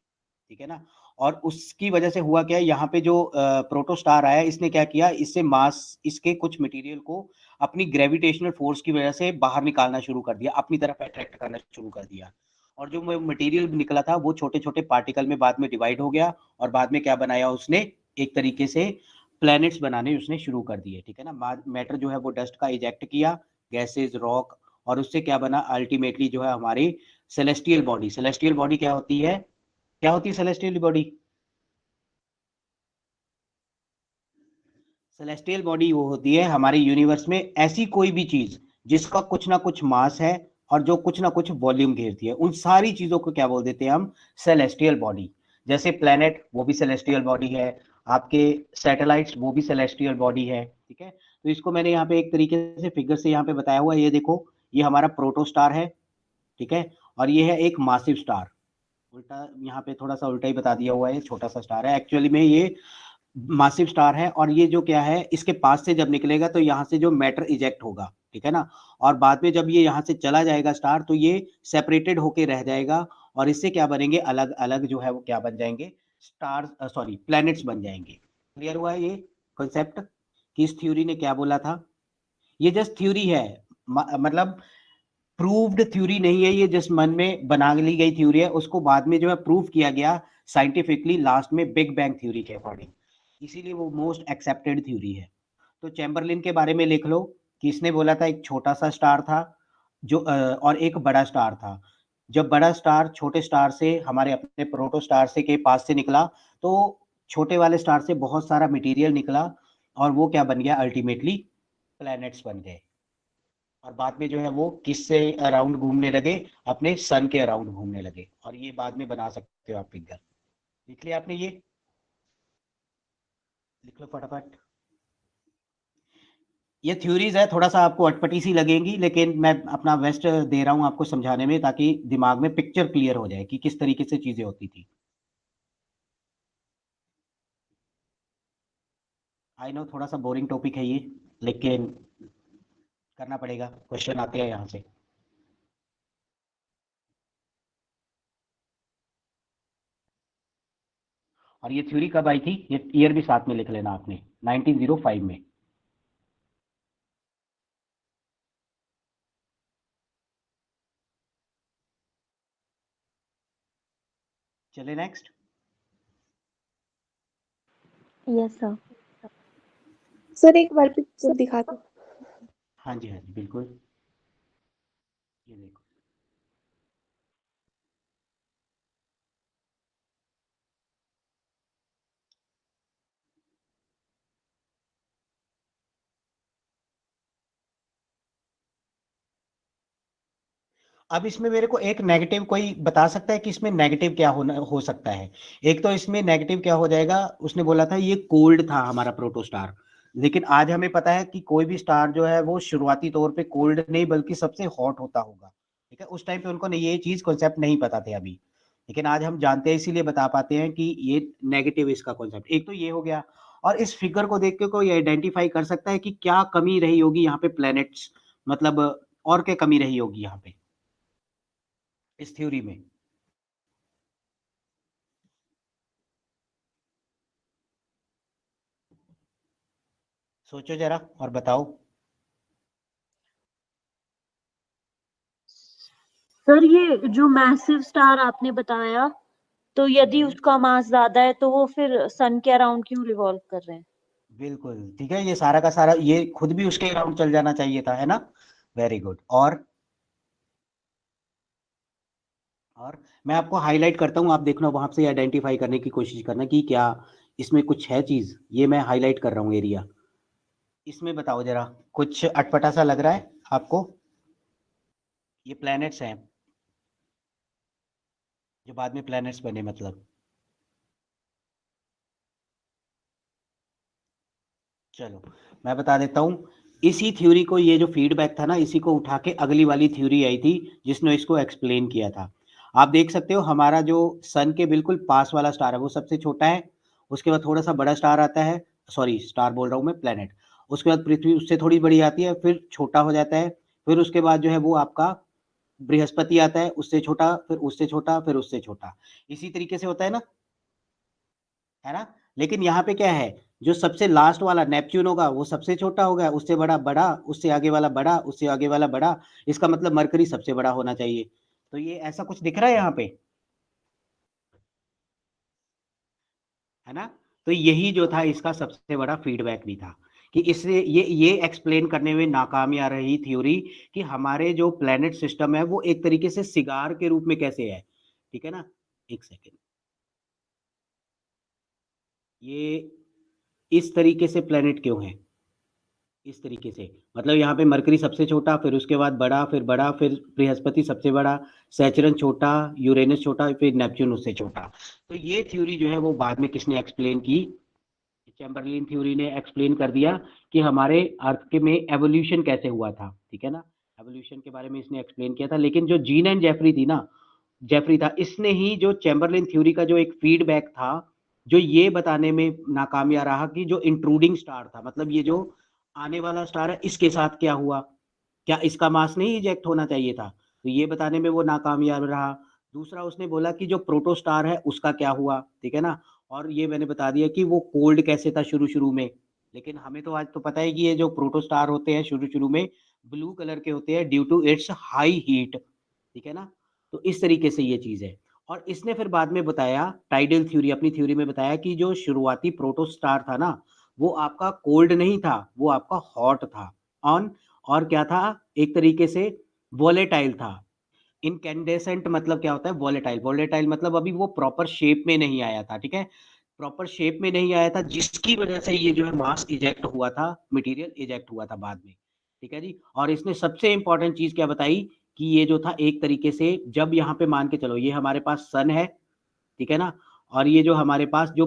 A: ठीक है ना। और उसकी वजह से हुआ क्या, यहाँ पे जो प्रोटो स्टार आया, इसने क्या किया, इससे मास, इसके कुछ मटेरियल को अपनी ग्रेविटेशनल फोर्स की वजह से बाहर निकालना शुरू कर दिया, अपनी तरफ अट्रैक्ट करना शुरू कर दिया। और जो मटेरियल निकला था वो छोटे छोटे पार्टिकल में बाद में डिवाइड हो गया, और बाद में क्या बनाया उसने, एक तरीके से प्लैनेट्स बनाने उसने शुरू कर दिए, ठीक है ना। मैटर जो है वो डस्ट का इजेक्ट किया, गैसेज, रॉक, और उससे क्या बना अल्टीमेटली जो है हमारी सेलेस्टियल बॉडी। सेलेस्टियल बॉडी क्या होती है? क्या होती है सेलेस्टियल बॉडी? सेलेस्टियल बॉडी वो होती है हमारे यूनिवर्स में ऐसी कोई भी चीज जिसका कुछ ना कुछ मास है और जो कुछ ना कुछ वॉल्यूम घेरती है, उन सारी चीजों को क्या बोल देते हैं हम? Celestial body. जैसे प्लेनेट, वो भी सेलेस्टियल बॉडी है। आपके सैटेलाइट्स, वो भी सेलेस्टियल बॉडी है, ठीक है। तो इसको मैंने यहाँ पे एक तरीके से फिगर से यहाँ पे बताया हुआ है, ये देखो, ये हमारा प्रोटो स्टार है, ठीक है। और ये है एक मासिव स्टार। उल्टा यहाँ पे थोड़ा सा उल्टा ही बता दिया हुआ है, छोटा सा स्टार है, एक्चुअली में ये मासिव स्टार है। और ये जो क्या है, इसके पास से जब निकलेगा तो यहाँ से जो मैटर इजेक्ट होगा, ठीक है ना। और बाद में जब ये यहाँ से चला जाएगा स्टार, तो ये सेपरेटेड होके रह जाएगा, और इससे क्या बनेंगे, अलग अलग जो है वो क्या बन जाएंगे, स्टार, सॉरी, प्लैनेट्स बन जाएंगे। क्लियर हुआ है ये कॉन्सेप्ट कि इस थ्योरी ने क्या बोला था? ये जस्ट थ्योरी है, मतलब प्रूव्ड थ्योरी नहीं है ये, जिस मन में बना ली गई थ्योरी है, उसको बाद में जो है प्रूव किया गया साइंटिफिकली लास्ट में बिग बैंग थ्योरी के अकॉर्डिंग। इसीलिए वो मोस्ट एक्सेप्टेड थ्योरी है। तो चैम्बरलिन के बारे में लिख लो कि इसने बोला था एक छोटा सा स्टार था जो और एक बड़ा स्टार था। जब बड़ा स्टार छोटे स्टार से, हमारे अपने प्रोटो स्टार से के पास से निकला, तो छोटे वाले स्टार से बहुत सारा मटेरियल निकला, और वो क्या बन गया अल्टीमेटली? प्लैनेट्स बन गए। और बाद में जो है वो किससे अराउंड घूमने लगे? अपने सन के अराउंड घूमने लगे। और ये बाद में बना सकते हो आप फिगर। लिख लिया आपने ये? लिख लो फटाफट। ये थ्योरीज है, थोड़ा सा आपको अटपटी सी लगेंगी, लेकिन मैं अपना बेस्ट दे रहा हूँ आपको समझाने में, ताकि दिमाग में पिक्चर क्लियर हो जाए कि किस तरीके से चीजें होती थी। आई नो थोड़ा सा बोरिंग टॉपिक है ये, लेकिन करना पड़ेगा, क्वेश्चन आते हैं यहाँ से। और ये थ्योरी कब आई थी, ये ईयर भी साथ में लिख लेना आपने, 1905 में। चले नेक्स्ट।
C: Yes sir.
D: सर एक बार पिक्चर दिखा दो।
A: हाँ जी हाँ जी बिल्कुल, ये देखो। अब इसमें मेरे को एक नेगेटिव कोई बता सकता है कि इसमें नेगेटिव क्या होना हो सकता है? एक तो इसमें नेगेटिव क्या हो जाएगा, उसने बोला था ये कोल्ड था हमारा प्रोटोस्टार, लेकिन आज हमें पता है कि कोई भी स्टार जो है वो शुरुआती तौर पे कोल्ड नहीं बल्कि सबसे हॉट होता होगा। ठीक है, उस टाइम पे उनको ये चीज कॉन्सेप्ट नहीं पता थे अभी, लेकिन आज हम जानते हैं, इसीलिए बता पाते हैं कि ये नेगेटिव इसका कॉन्सेप्ट। एक तो ये हो गया, और इस फिगर को देख के कोई आइडेंटिफाई कर सकता है कि क्या कमी रही होगी यहाँ पे प्लैनेट्स, मतलब और क्या कमी रही होगी यहाँ पे इस थ्योरी में? सोचो जरा और बताओ।
B: सर ये जो मैसिव स्टार आपने बताया, तो यदि उसका मास ज्यादा है तो वो फिर सन के अराउंड क्यों रिवॉल्व कर रहे हैं?
A: बिल्कुल ठीक है, ये सारा का सारा ये खुद भी उसके अराउंड चल जाना चाहिए था, है ना? Very good. और मैं आपको हाईलाइट करता हूँ, आप देखना वहां से आइडेंटिफाई करने की कोशिश करना कि क्या इसमें कुछ है चीज, ये मैं हाईलाइट कर रहा हूँ एरिया। इसमें बताओ जरा, कुछ अटपटा सा लग रहा है आपको? ये प्लैनेट्स हैं जो बाद में प्लैनेट्स बने, मतलब। चलो मैं बता देता हूँ, इसी थ्योरी को, ये जो फीडबैक था ना, इसी को उठा के अगली वाली थ्योरी आई थी जिसने इसको एक्सप्लेन किया था। आप देख सकते हो हमारा जो सन के बिल्कुल पास वाला स्टार है वो सबसे छोटा है, उसके बाद थोड़ा सा बड़ा स्टार आता है, सॉरी स्टार बोल रहा हूँ मैं, प्लेनेट। उसके बाद पृथ्वी उससे थोड़ी बड़ी आती है, फिर छोटा हो जाता है, फिर उसके बाद जो है वो आपका बृहस्पति आता है, उससे छोटा, फिर उससे छोटा, फिर उससे छोटा, इसी तरीके से होता है ना? लेकिन यहाँ पे क्या है, जो सबसे लास्ट वाला नेपच्यून होगा वो सबसे छोटा होगा, उससे बड़ा बड़ा, उससे आगे वाला बड़ा, उससे आगे वाला बड़ा, इसका मतलब मरकरी सबसे बड़ा होना चाहिए। तो ये ऐसा कुछ दिख रहा है यहाँ पे, है ना? तो यही जो था इसका सबसे बड़ा फीडबैक भी था, कि इससे ये एक्सप्लेन करने में नाकाम आ रही थ्योरी कि हमारे जो प्लेनेट सिस्टम है वो एक तरीके से सिगार के रूप में कैसे है। ठीक है ना? एक सेकेंड, ये इस तरीके से प्लेनेट क्यों है, इस तरीके से, मतलब यहाँ पे मरकरी सबसे छोटा, फिर उसके बाद बड़ा, फिर बड़ा, फिर बृहस्पति सबसे बड़ा, सैचरन छोटा, यूरेनस छोटा, फिर नेपच्यून उससे छोटा। तो ये थ्योरी जो है वो बाद में किसने एक्सप्लेन की? चैम्बरलिन थ्योरी ने एक्सप्लेन कर दिया कि हमारे अर्थ के में एवोल्यूशन कैसे हुआ था। ठीक है ना? एवोल्यूशन के बारे में इसने एक्सप्लेन किया था, लेकिन जो जीन एंड जेफरी थी ना, जेफरी था, इसने ही जो चैम्बरलिन थ्योरी का जो एक फीडबैक था, जो ये बताने में नाकामयाब रहा कि जो इंट्रूडिंग स्टार था, मतलब ये जो आने वाला स्टार है, इसके साथ क्या हुआ, क्या इसका मास नहीं इजेक्ट होना चाहिए था, तो ये बताने में वो नाकामयाब रहा। दूसरा उसने बोला कि जो प्रोटोस्टार है उसका क्या हुआ, ठीक है ना? और ये मैंने बता दिया कि वो कोल्ड कैसे था शुरू शुरू में, लेकिन हमें तो आज तो पता है कि ये जो प्रोटोस्टार होते हैं शुरू शुरू में ब्लू कलर के होते हैं due to its high heat. ठीक है ना? तो इस तरीके से ये चीज है। और इसने फिर बाद में बताया, टाइडल थ्योरी, अपनी थ्योरी में बताया कि जो शुरुआती प्रोटोस्टार था ना, वो आपका कोल्ड नहीं था, वो आपका हॉट था, ऑन, और क्या था, एक तरीके से वोलेटाइल था। इनकैंडेसेंट मतलब क्या होता है, वोलेटाइल, वोलेटाइल मतलब अभी वो प्रॉपर शेप में नहीं आया था। ठीक है? प्रॉपर शेप में नहीं आया था, जिसकी वजह से ये जो है मास इजेक्ट हुआ था, मटेरियल इजेक्ट हुआ था बाद में। ठीक है जी? और इसने सबसे इंपॉर्टेंट चीज क्या बताई, कि ये जो था एक तरीके से, जब यहाँ पे मान के चलो ये हमारे पास सन है, ठीक है ना? और ये जो हमारे पास जो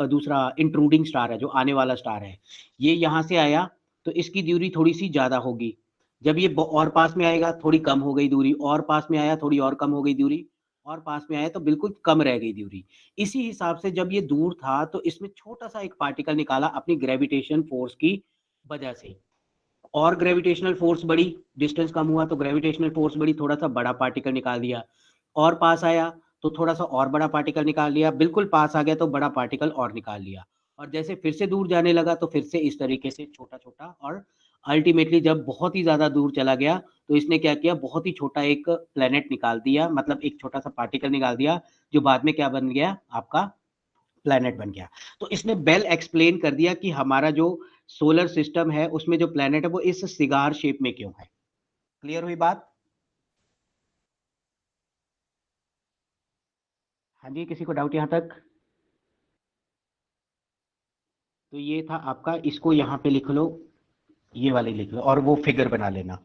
A: दूसरा इंट्रूडिंग स्टार है, जो आने वाला स्टार है, ये यहाँ से आया, तो इसकी दूरी थोड़ी सी ज्यादा होगी। जब ये और पास में आएगा थोड़ी कम हो गई दूरी, और पास में आया थोड़ी और कम हो गई दूरी, और पास में आया तो बिल्कुल कम रह गई दूरी। इसी हिसाब से जब ये दूर था तो इसमें छोटा सा एक पार्टिकल निकाला अपनी ग्रेविटेशन फोर्स की वजह से, और ग्रेविटेशनल फोर्स बढ़ी, डिस्टेंस कम हुआ तो ग्रेविटेशनल फोर्स बढ़ी, थोड़ा सा बड़ा पार्टिकल निकाल दिया, और पास आया तो थोड़ा सा और बड़ा पार्टिकल निकाल लिया, बिल्कुल पास आ गया तो बड़ा पार्टिकल और निकाल लिया, और जैसे फिर से दूर जाने लगा तो फिर से इस तरीके से छोटा छोटा, और अल्टीमेटली जब बहुत ही ज्यादा दूर चला गया तो इसने क्या किया, बहुत ही छोटा एक प्लेनेट निकाल दिया, मतलब एक छोटा सा पार्टिकल निकाल दिया, जो बाद में क्या बन गया, आपका प्लैनेट बन गया। तो इसने बेल एक्सप्लेन कर दिया कि हमारा जो सोलर सिस्टम है उसमें जो प्लैनेट है वो इस सिगार शेप में क्यों है। क्लियर हुई बात? हाँ जी, किसी को डाउट यहां तक? तो ये था आपका, इसको यहां पे लिख लो, ये वाले लिख लो, और वो फिगर बना लेना।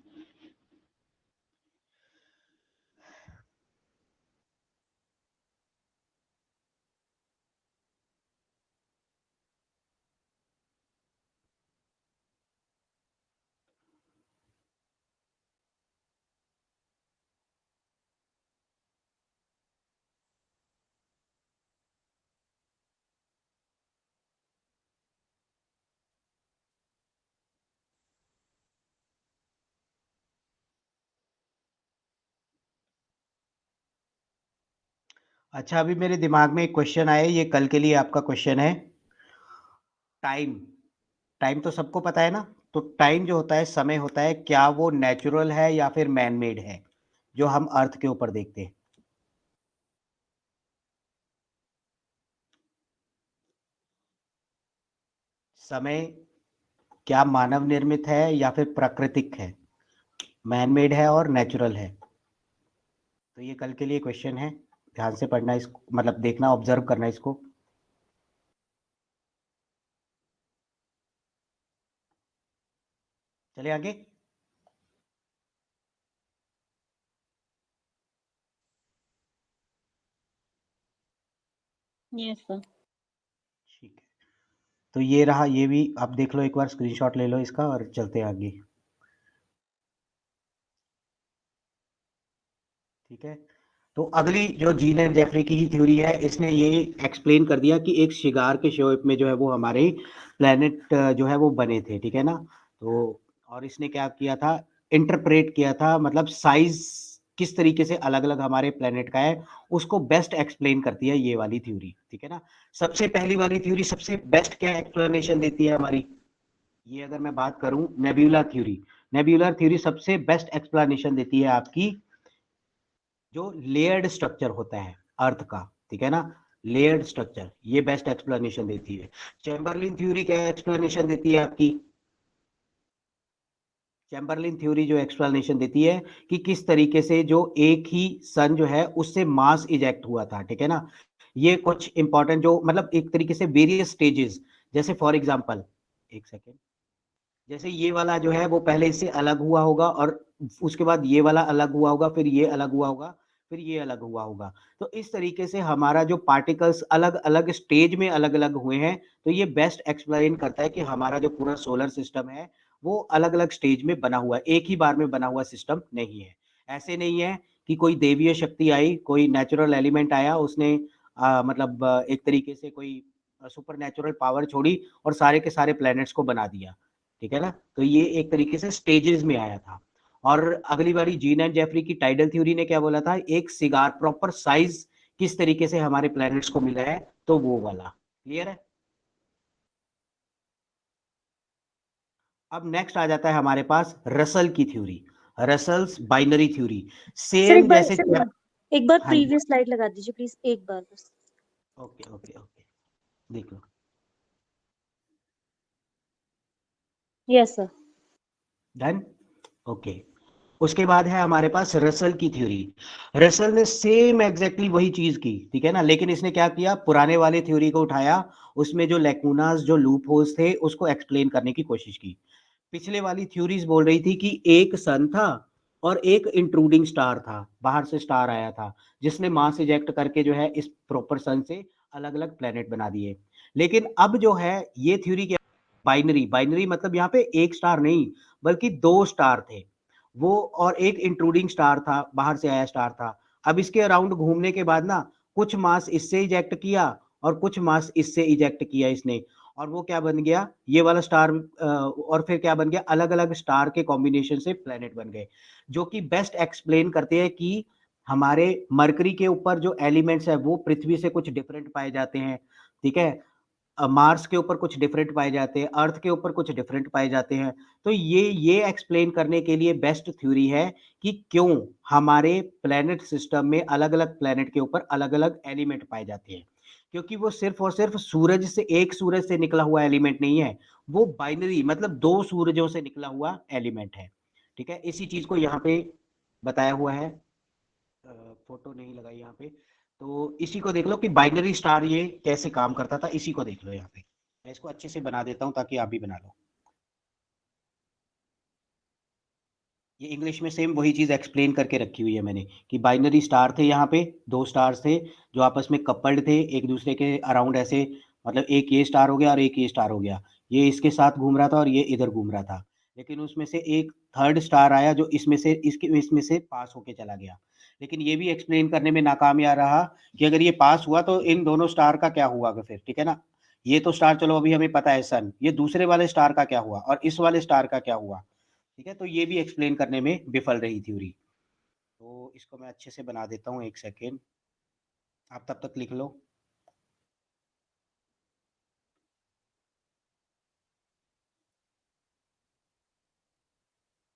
A: अच्छा, अभी मेरे दिमाग में एक क्वेश्चन आया, ये कल के लिए आपका क्वेश्चन है। टाइम, टाइम तो सबको पता है ना, तो टाइम जो होता है, समय होता है, क्या वो नेचुरल है या फिर मैन मेड है, जो हम अर्थ के ऊपर देखते हैं? समय क्या मानव निर्मित है या फिर प्राकृतिक है, मैन मेड है और नेचुरल है? तो ये कल के लिए क्वेश्चन है, ध्यान से पढ़ना इसको, मतलब देखना, ऑब्जर्व करना इसको। चले आगे।
B: Yes sir.
A: ठीक है, तो ये रहा, ये भी आप देख लो, एक बार स्क्रीनशॉट ले लो इसका और चलते हैं आगे। ठीक है, तो अगली जो जीन एंड जेफरी की ही थ्योरी है, इसने ये एक्सप्लेन कर दिया कि एक शिगार के शेप में जो है वो हमारे प्लेनेट जो है वो बने थे, ठीक है ना। तो और इसने क्या किया था, इंटरप्रेट किया था, मतलब साइज किस तरीके से अलग अलग हमारे प्लेनेट का है, उसको बेस्ट एक्सप्लेन करती है ये वाली थ्योरी, ठीक है ना। सबसे पहली वाली थ्योरी सबसे बेस्ट क्या एक्सप्लेनेशन देती है हमारी, ये अगर मैं बात करूं नेब्यूलर थ्योरी, नेब्यूलर थ्योरी सबसे बेस्ट एक्सप्लेनेशन देती है आपकी जो लेयर्ड स्ट्रक्चर होता है अर्थ का, ठीक है ना, लेयर्ड स्ट्रक्चर, ये बेस्ट एक्सप्लेनेशन देती है। चैम्बरलिन थ्योरी क्या एक्सप्लेनेशन देती है आपकी, चैम्बरलिन थ्योरी जो एक्सप्लेनेशन देती है कि किस तरीके से जो एक ही सन जो है उससे मास इजेक्ट हुआ था, ठीक है ना। ये कुछ इंपॉर्टेंट जो, मतलब एक तरीके से वेरियस स्टेजेस, जैसे फॉर एग्जांपल, एक सेकेंड, जैसे ये वाला जो है वो पहले इससे अलग हुआ होगा, और उसके बाद ये वाला अलग हुआ होगा, फिर ये अलग हुआ होगा, फिर ये अलग हुआ होगा। तो इस तरीके से हमारा जो पार्टिकल्स अलग अलग स्टेज में अलग अलग हुए हैं, तो ये बेस्ट एक्सप्लेन करता है कि हमारा जो पूरा सोलर सिस्टम है वो अलग अलग स्टेज में बना हुआ है, एक ही बार में बना हुआ सिस्टम नहीं है। ऐसे नहीं है कि कोई देवीय शक्ति आई, कोई नेचुरल एलिमेंट आया, उसने मतलब एक तरीके से कोई सुपर नेचुरल पावर छोड़ी और सारे के सारे प्लैनेट्स को बना दिया, ठीक है ना। तो ये एक तरीके से स्टेजेस में आया था। और अगली बारी जीन एंड जेफरी की टाइडल थ्योरी ने क्या बोला था, एक सिगार प्रॉपर साइज किस तरीके से हमारे प्लैनेट्स को मिला है, तो वो वाला क्लियर है। अब नेक्स्ट आ जाता है हमारे पास रसल की theory, Russell's binary theory,
B: sir
A: same जैसे
B: एक बार
A: हाँ जी,
B: प्रीवियस स्लाइड लगा दीजिए प्लीज, एक बार बस।
A: ओके ओके ओके, देख लो।
B: Yes sir.
A: Done, okay. उसके बाद है हमारे पास रसल की थ्योरी, रसल ने सेम एग्जैक्टली वही चीज की, ठीक है ना, लेकिन इसने क्या किया, पुराने वाले थ्योरी को उठाया, उसमें जो लैकूनास, जो लूप होल्स थे, उसको एक्सप्लेन करने की कोशिश की। पिछले वाली थ्योरीज बोल रही थी कि एक सन था और एक इंट्रूडिंग स्टार था, बाहर से स्टार आया था जिसने मास इजेक्ट करके जो है इस प्रॉपर सन से अलग अलग प्लेनेट बना दिए। लेकिन अब जो है ये थ्योरी क्या बाइनरी, बाइनरी मतलब यहाँ पे एक स्टार नहीं बल्कि 2 स्टार थे। वो और एक इंट्रूडिंग स्टार था, बाहर से आया स्टार था। अब इसके अराउंड घूमने के बाद ना कुछ मास इससे इजेक्ट किया और कुछ मास इससे इजेक्ट किया इसने, और वो क्या बन गया, ये वाला स्टार और फिर क्या बन गया, अलग-अलग स्टार के कॉम्बिनेशन से प्लैनेट बन गए, जो कि बेस्ट एक्सप्लेन करते हैं कि हमारे मरकरी के ऊपर जो एलिमेंट्स है वो पृथ्वी से कुछ डिफरेंट पाए जाते हैं, ठीक है? मार्स के ऊपर कुछ डिफरेंट पाए जाते हैं, अर्थ के ऊपर कुछ डिफरेंट पाए जाते हैं। तो ये एक्सप्लेन करने के लिए बेस्ट थ्योरी है कि क्यों हमारे प्लैनेट सिस्टम में अलग-अलग प्लैनेट के ऊपर अलग-अलग एलिमेंट पाए जाते हैं। क्योंकि वो सिर्फ़ और सिर्फ़ सूरज से, एक सूरज से निकला हुआ एलिमेंट नहीं है, वो बाइनरी मतलब 2 सूरजों से निकला हुआ एलिमेंट है। ठीक है? इसी चीज़ को यहाँ पे बताया हुआ है। फोटो नहीं लगाई यहाँ पे। तो इसी को देख लो कि बाइनरी स्टार ये कैसे काम करता था, इसी को देख लो यहाँ पे। मैं इसको अच्छे से बना देता हूँ ताकि आप भी बना लो। ये इंग्लिश में सेम वही चीज़ एक्सप्लेन करके रखी हुई है मैंने कि बाइनरी स्टार थे यहाँ पे, 2 स्टार्स थे जो आपस में कपल्ड थे, एक दूसरे के अराउंड ऐसे, मतलब एक ये स्टार हो गया और एक ये स्टार हो गया। ये इसके साथ घूम रहा था और ये इधर घूम रहा था। लेकिन उसमें से एक थर्ड स्टार आया जो इसमें से पास होके चला गया। लेकिन ये भी एक्सप्लेन करने में नाकामयाब रहा कि अगर ये पास हुआ तो इन दोनों स्टार का क्या हुआ फिर, ठीक है ना? ये तो स्टार चलो अभी हमें पता है सन, ये दूसरे वाले स्टार का क्या हुआ और इस वाले स्टार का क्या हुआ? ठीक है, तो ये भी एक्सप्लेन करने में विफल रही थ्योरी। तो इसको मैं अच्छे से बना देता हूँ, 1 सेकेंड, आप तब तक लिख लो।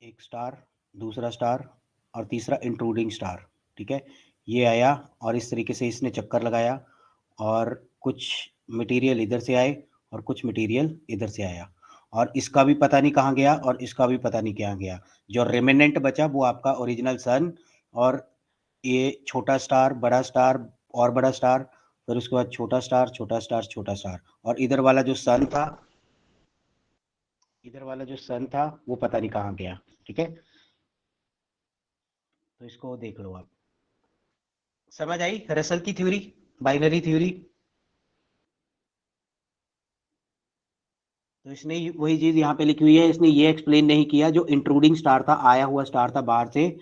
A: एक स्टार, दूसरा स्टार और तीसरा इंट्रूडिंग स्टार, ठीक है? ये आया और इस तरीके से इसने चक्कर लगाया और कुछ मटेरियल इधर से आए और कुछ मटेरियल इधर से आया और इसका भी पता नहीं कहाँ गया और इसका भी पता नहीं कहाँ गया। जो रिमेनेंट बचा वो आपका ओरिजिनल सन और ये छोटा स्टार और बड़ा स्टार, फिर उसके बाद छोटा स्टार, छोटा स्टार, छोटा स्टार, और इधर वाला जो सन था वो पता नहीं कहाँ गया, ठीक है? तो इसको देख लो आप। समझ आई रसल की थ्योरी, बाइनरी थ्योरी? तो इसने वही चीज यहाँ पे लिखी हुई है, इसने ये एक्सप्लेन नहीं किया जो इंट्रूडिंग स्टार था, आया हुआ स्टार था बाहर से,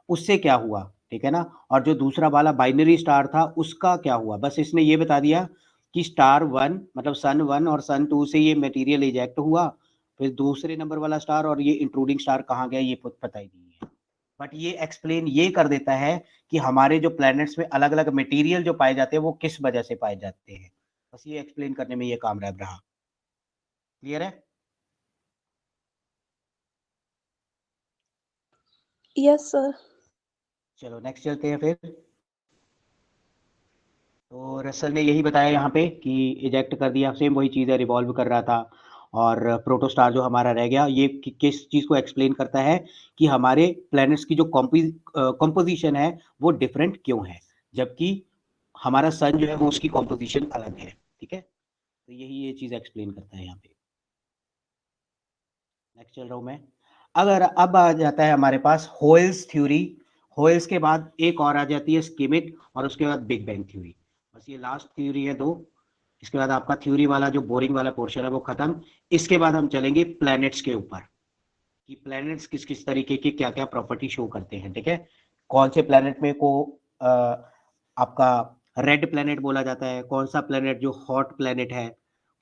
A: उससे क्या हुआ, ठीक है ना? और जो दूसरा वाला बाइनरी स्टार था उसका क्या हुआ, बस इसने ये बता दिया कि स्टार 1 मतलब सन 1 और सन 2 से ये मटेरियल इजेक्ट हुआ, फिर दूसरे नंबर वाला स्टार और ये इंट्रूडिंग स्टार कहाँ गया ये पता ही नहीं है। बट ये एक्सप्लेन ये कर देता है कि हमारे जो प्लैनेट्स में अलग अलग मटेरियल जो पाए जाते हैं वो किस वजह से पाए जाते हैं, बस ये एक्सप्लेन करने में ये कामयाब रहा। क्लियर है?
D: Yes sir.
A: चलो नेक्स्ट चलते हैं फिर। तो रसल ने यही बताया यहाँ पे कि इजेक्ट कर दिया, सेम वही चीज़ है, रिवॉल्व कर रहा था और प्रोटोस्टार जो हमारा रह गया, ये किस चीज़ को एक्सप्लेन करता है कि हमारे प्लैनेट्स की जो कॉम्पोजिशन है वो डिफरेंट क्यों है, जबकि हमारा सन जो है वो उसकी कॉम्पोजिशन अलग है, ठीक है? तो यही ये चीज़ एक्सप्लेन करता है यहाँ पे। नेक्स्ट चल रहा हूँ मैं। अगर अब आ जाता है हमारे पास होयल्स थ्योरी, होयल्स के बाद एक और आ जाती है स्कीमिट और उसके बाद बिग बैंग थ्योरी। बस ये लास्ट थ्योरी है 2, इसके बाद आपका थ्योरी वाला जो बोरिंग वाला पोर्शन है वो खत्म। इसके बाद हम चलेंगे प्लैनेट्स के ऊपर कि प्लैनेट्स किस किस तरीके की क्या क्या प्रॉपर्टी शो करते हैं, ठीक है? कौन से प्लैनेट में को आपका रेड प्लैनेट बोला जाता है, कौन सा प्लैनेट जो हॉट प्लैनेट है,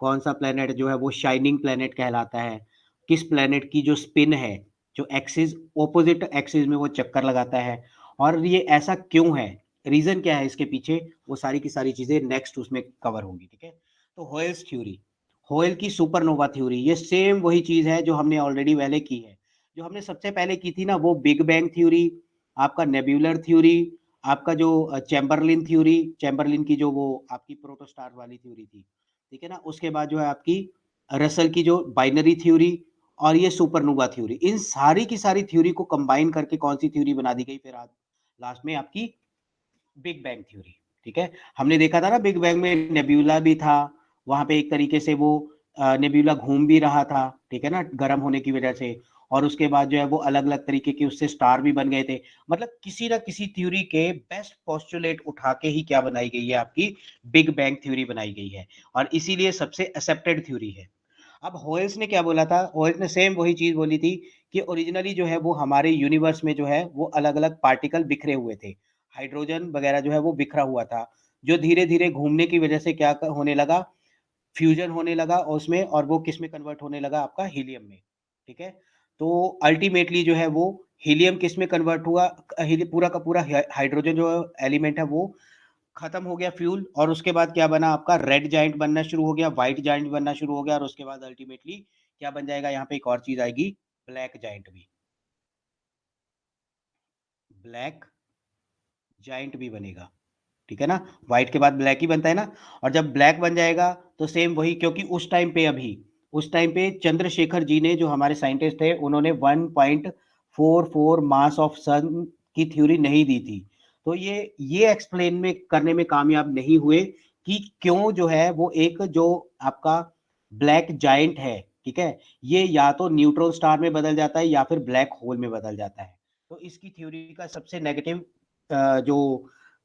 A: कौन सा प्लैनेट जो है वो शाइनिंग प्लैनेट कहलाता है, किस प्लैनेट की जो स्पिन है, जो एक्सिस ऑपोजिट एक्सिस में वो चक्कर लगाता है, और ये ऐसा क्यों है, रीजन क्या है इसके पीछे, वो सारी की सारी चीजें नेक्स्ट उसमें कवर होंगी, ठीक है? तो होयल्स थ्योरी, होयल की सुपरनोवा थ्योरी, ये सेम वही चीज है जो हमने ऑलरेडी पहले की है। जो हमने सबसे पहले की थी ना वो बिग बैंग थ्योरी, आपका नेब्यूलर थ्योरी, आपका जो चैम्बरलिन थ्योरी, चैम्बरलिन की जो वो आपकी प्रोटोस्टार वाली थ्योरी थी, ठीक है ना? उसके बाद जो है आपकी रसल की जो बाइनरी थ्योरी और ये सुपरनोवा थ्योरी, इन सारी की सारी थ्योरी को कंबाइन करके कौन सी थ्योरी बना दी गई फिर आज लास्ट में आपकी बिग बैंग थ्योरी, ठीक है? हमने देखा था ना बिग बैंग में नेब्यूला भी था, वहां पे एक तरीके से वो नेब्यूला घूम भी रहा था, ठीक है ना, गर्म होने की वजह से, और उसके बाद जो है वो अलग अलग तरीके के उससे स्टार भी बन गए थे। मतलब किसी ना किसी थ्योरी के बेस्ट पोस्टुलेट उठा के ही क्या बनाई गई है, आपकी बिग बैंग थ्योरी बनाई गई है और इसीलिए सबसे एक्सेप्टेड थ्योरी है। अब होयल्स ने क्या बोला था, होयल्स ने सेम वही चीज बोली थी कि ओरिजिनली जो है वो हमारे यूनिवर्स में जो है वो अलग अलग पार्टिकल बिखरे हुए थे, हाइड्रोजन वगैरह जो है वो बिखरा हुआ था, जो धीरे धीरे घूमने की वजह से क्या होने लगा, फ्यूजन होने लगा उसमें, और वो किस में कन्वर्ट होने लगा, आपका हीलियम में। ठीक है, तो अल्टीमेटली जो है वो हीलियम किस में कन्वर्ट हुआ, पूरा का पूरा हाइड्रोजन जो एलिमेंट है वो खत्म हो गया फ्यूल, और उसके बाद क्या बना, आपका रेड जाइंट बनना शुरू हो गया, व्हाइट जाइंट बनना शुरू हो गया, और उसके बाद अल्टीमेटली क्या बन जाएगा, यहाँ पे एक और चीज आएगी, ब्लैक जाइंट भी, ब्लैक जाइंट भी बनेगा। ठीक है ना, व्हाइट के बाद ब्लैक ही बनता है ना, और जब ब्लैक बन जाएगा तो सेम वही, क्योंकि उस टाइम पे चंद्रशेखर जी ने, जो हमारे साइंटिस्ट थे, उन्होंने 1.44 मास ऑफ सन की थ्योरी नहीं दी थी, तो ये एक्सप्लेन में करने में कामयाब नहीं हुए कि क्यों जो है वो एक जो आपका ब्लैक जाइंट है, ठीक है, ये या तो न्यूट्रॉन स्टार में बदल जाता है या फिर ब्लैक होल में बदल जाता है। तो इसकी थ्योरी का सबसे नेगेटिव जो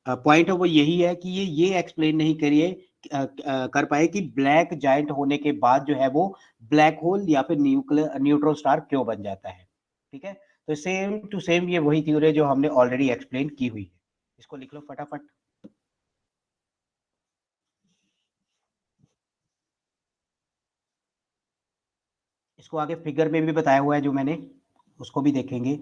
A: पॉइंट है वो यही है कि ये एक्सप्लेन नहीं करिए कर पाए कि ब्लैक जाइंट होने के बाद जो है वो ब्लैक होल या फिर न्यूट्रॉन स्टार क्यों बन जाता है। ठीक है, तो सेम टू सेम ये वही थ्योरी जो हमने ऑलरेडी एक्सप्लेन की हुई है, इसको लिख लो फटाफट। इसको आगे फिगर में भी बताया हुआ है जो मैंने, उसको भी देखेंगे।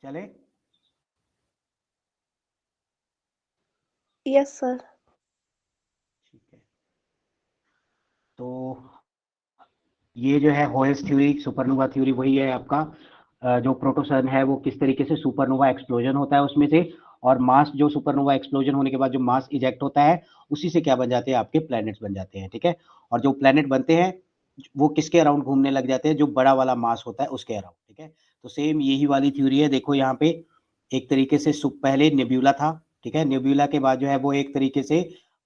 A: चले,
D: यस सर।
A: ठीक है, तो ये जो है होयल्स थ्योरी, सुपरनोवा थ्योरी, वही है आपका जो प्रोटोसन है वो किस तरीके से सुपरनोवा एक्सप्लोजन होता है उसमें से, और मास जो सुपरनोवा एक्सप्लोजन होने के बाद जो मास इजेक्ट होता है उसी से क्या बन जाते हैं, आपके प्लैनेट्स बन जाते हैं। ठीक है, और जो प्लैनेट बनते हैं वो किसके अराउंड घूमने लग जाते हैं, जो बड़ा वाला मास होता है उसके अराउंड। ठीक है, तो सेम यही वाली थ्योरी है, देखो यहाँ पे एक तरीके से पहले नेब्यूला था, ठीक है, नेब्यूला के बाद जो है वो एक तरीके से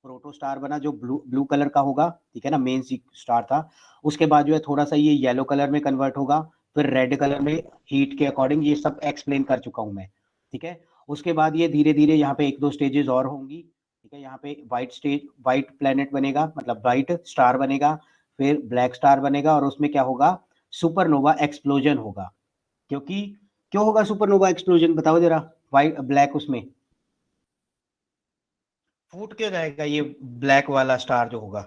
A: प्रोटो स्टार बना जो ब्लू ब्लू कलर का होगा, ठीक है ना, मेन स्टार था। उसके बाद जो है थोड़ा सा ये येलो कलर में कन्वर्ट होगा, फिर रेड कलर में हीट के अकॉर्डिंग, ये सब एक्सप्लेन कर चुका हूं मैं। ठीक है, उसके बाद ये धीरे धीरे यहाँ पे एक दो स्टेजेस और होंगी। ठीक है, यहाँ पे व्हाइट प्लेनेट बनेगा, मतलब व्हाइट स्टार बनेगा, फिर ब्लैक स्टार बनेगा, और उसमें क्या होगा, सुपरनोवा एक्सप्लोजन होगा। क्योंकि क्यों होगा सुपरनोवा एक्सप्लोजन, बताओ जरा, व्हाइट ब्लैक उसमें फूट क्यों जाएगा ये ब्लैक वाला स्टार जो होगा।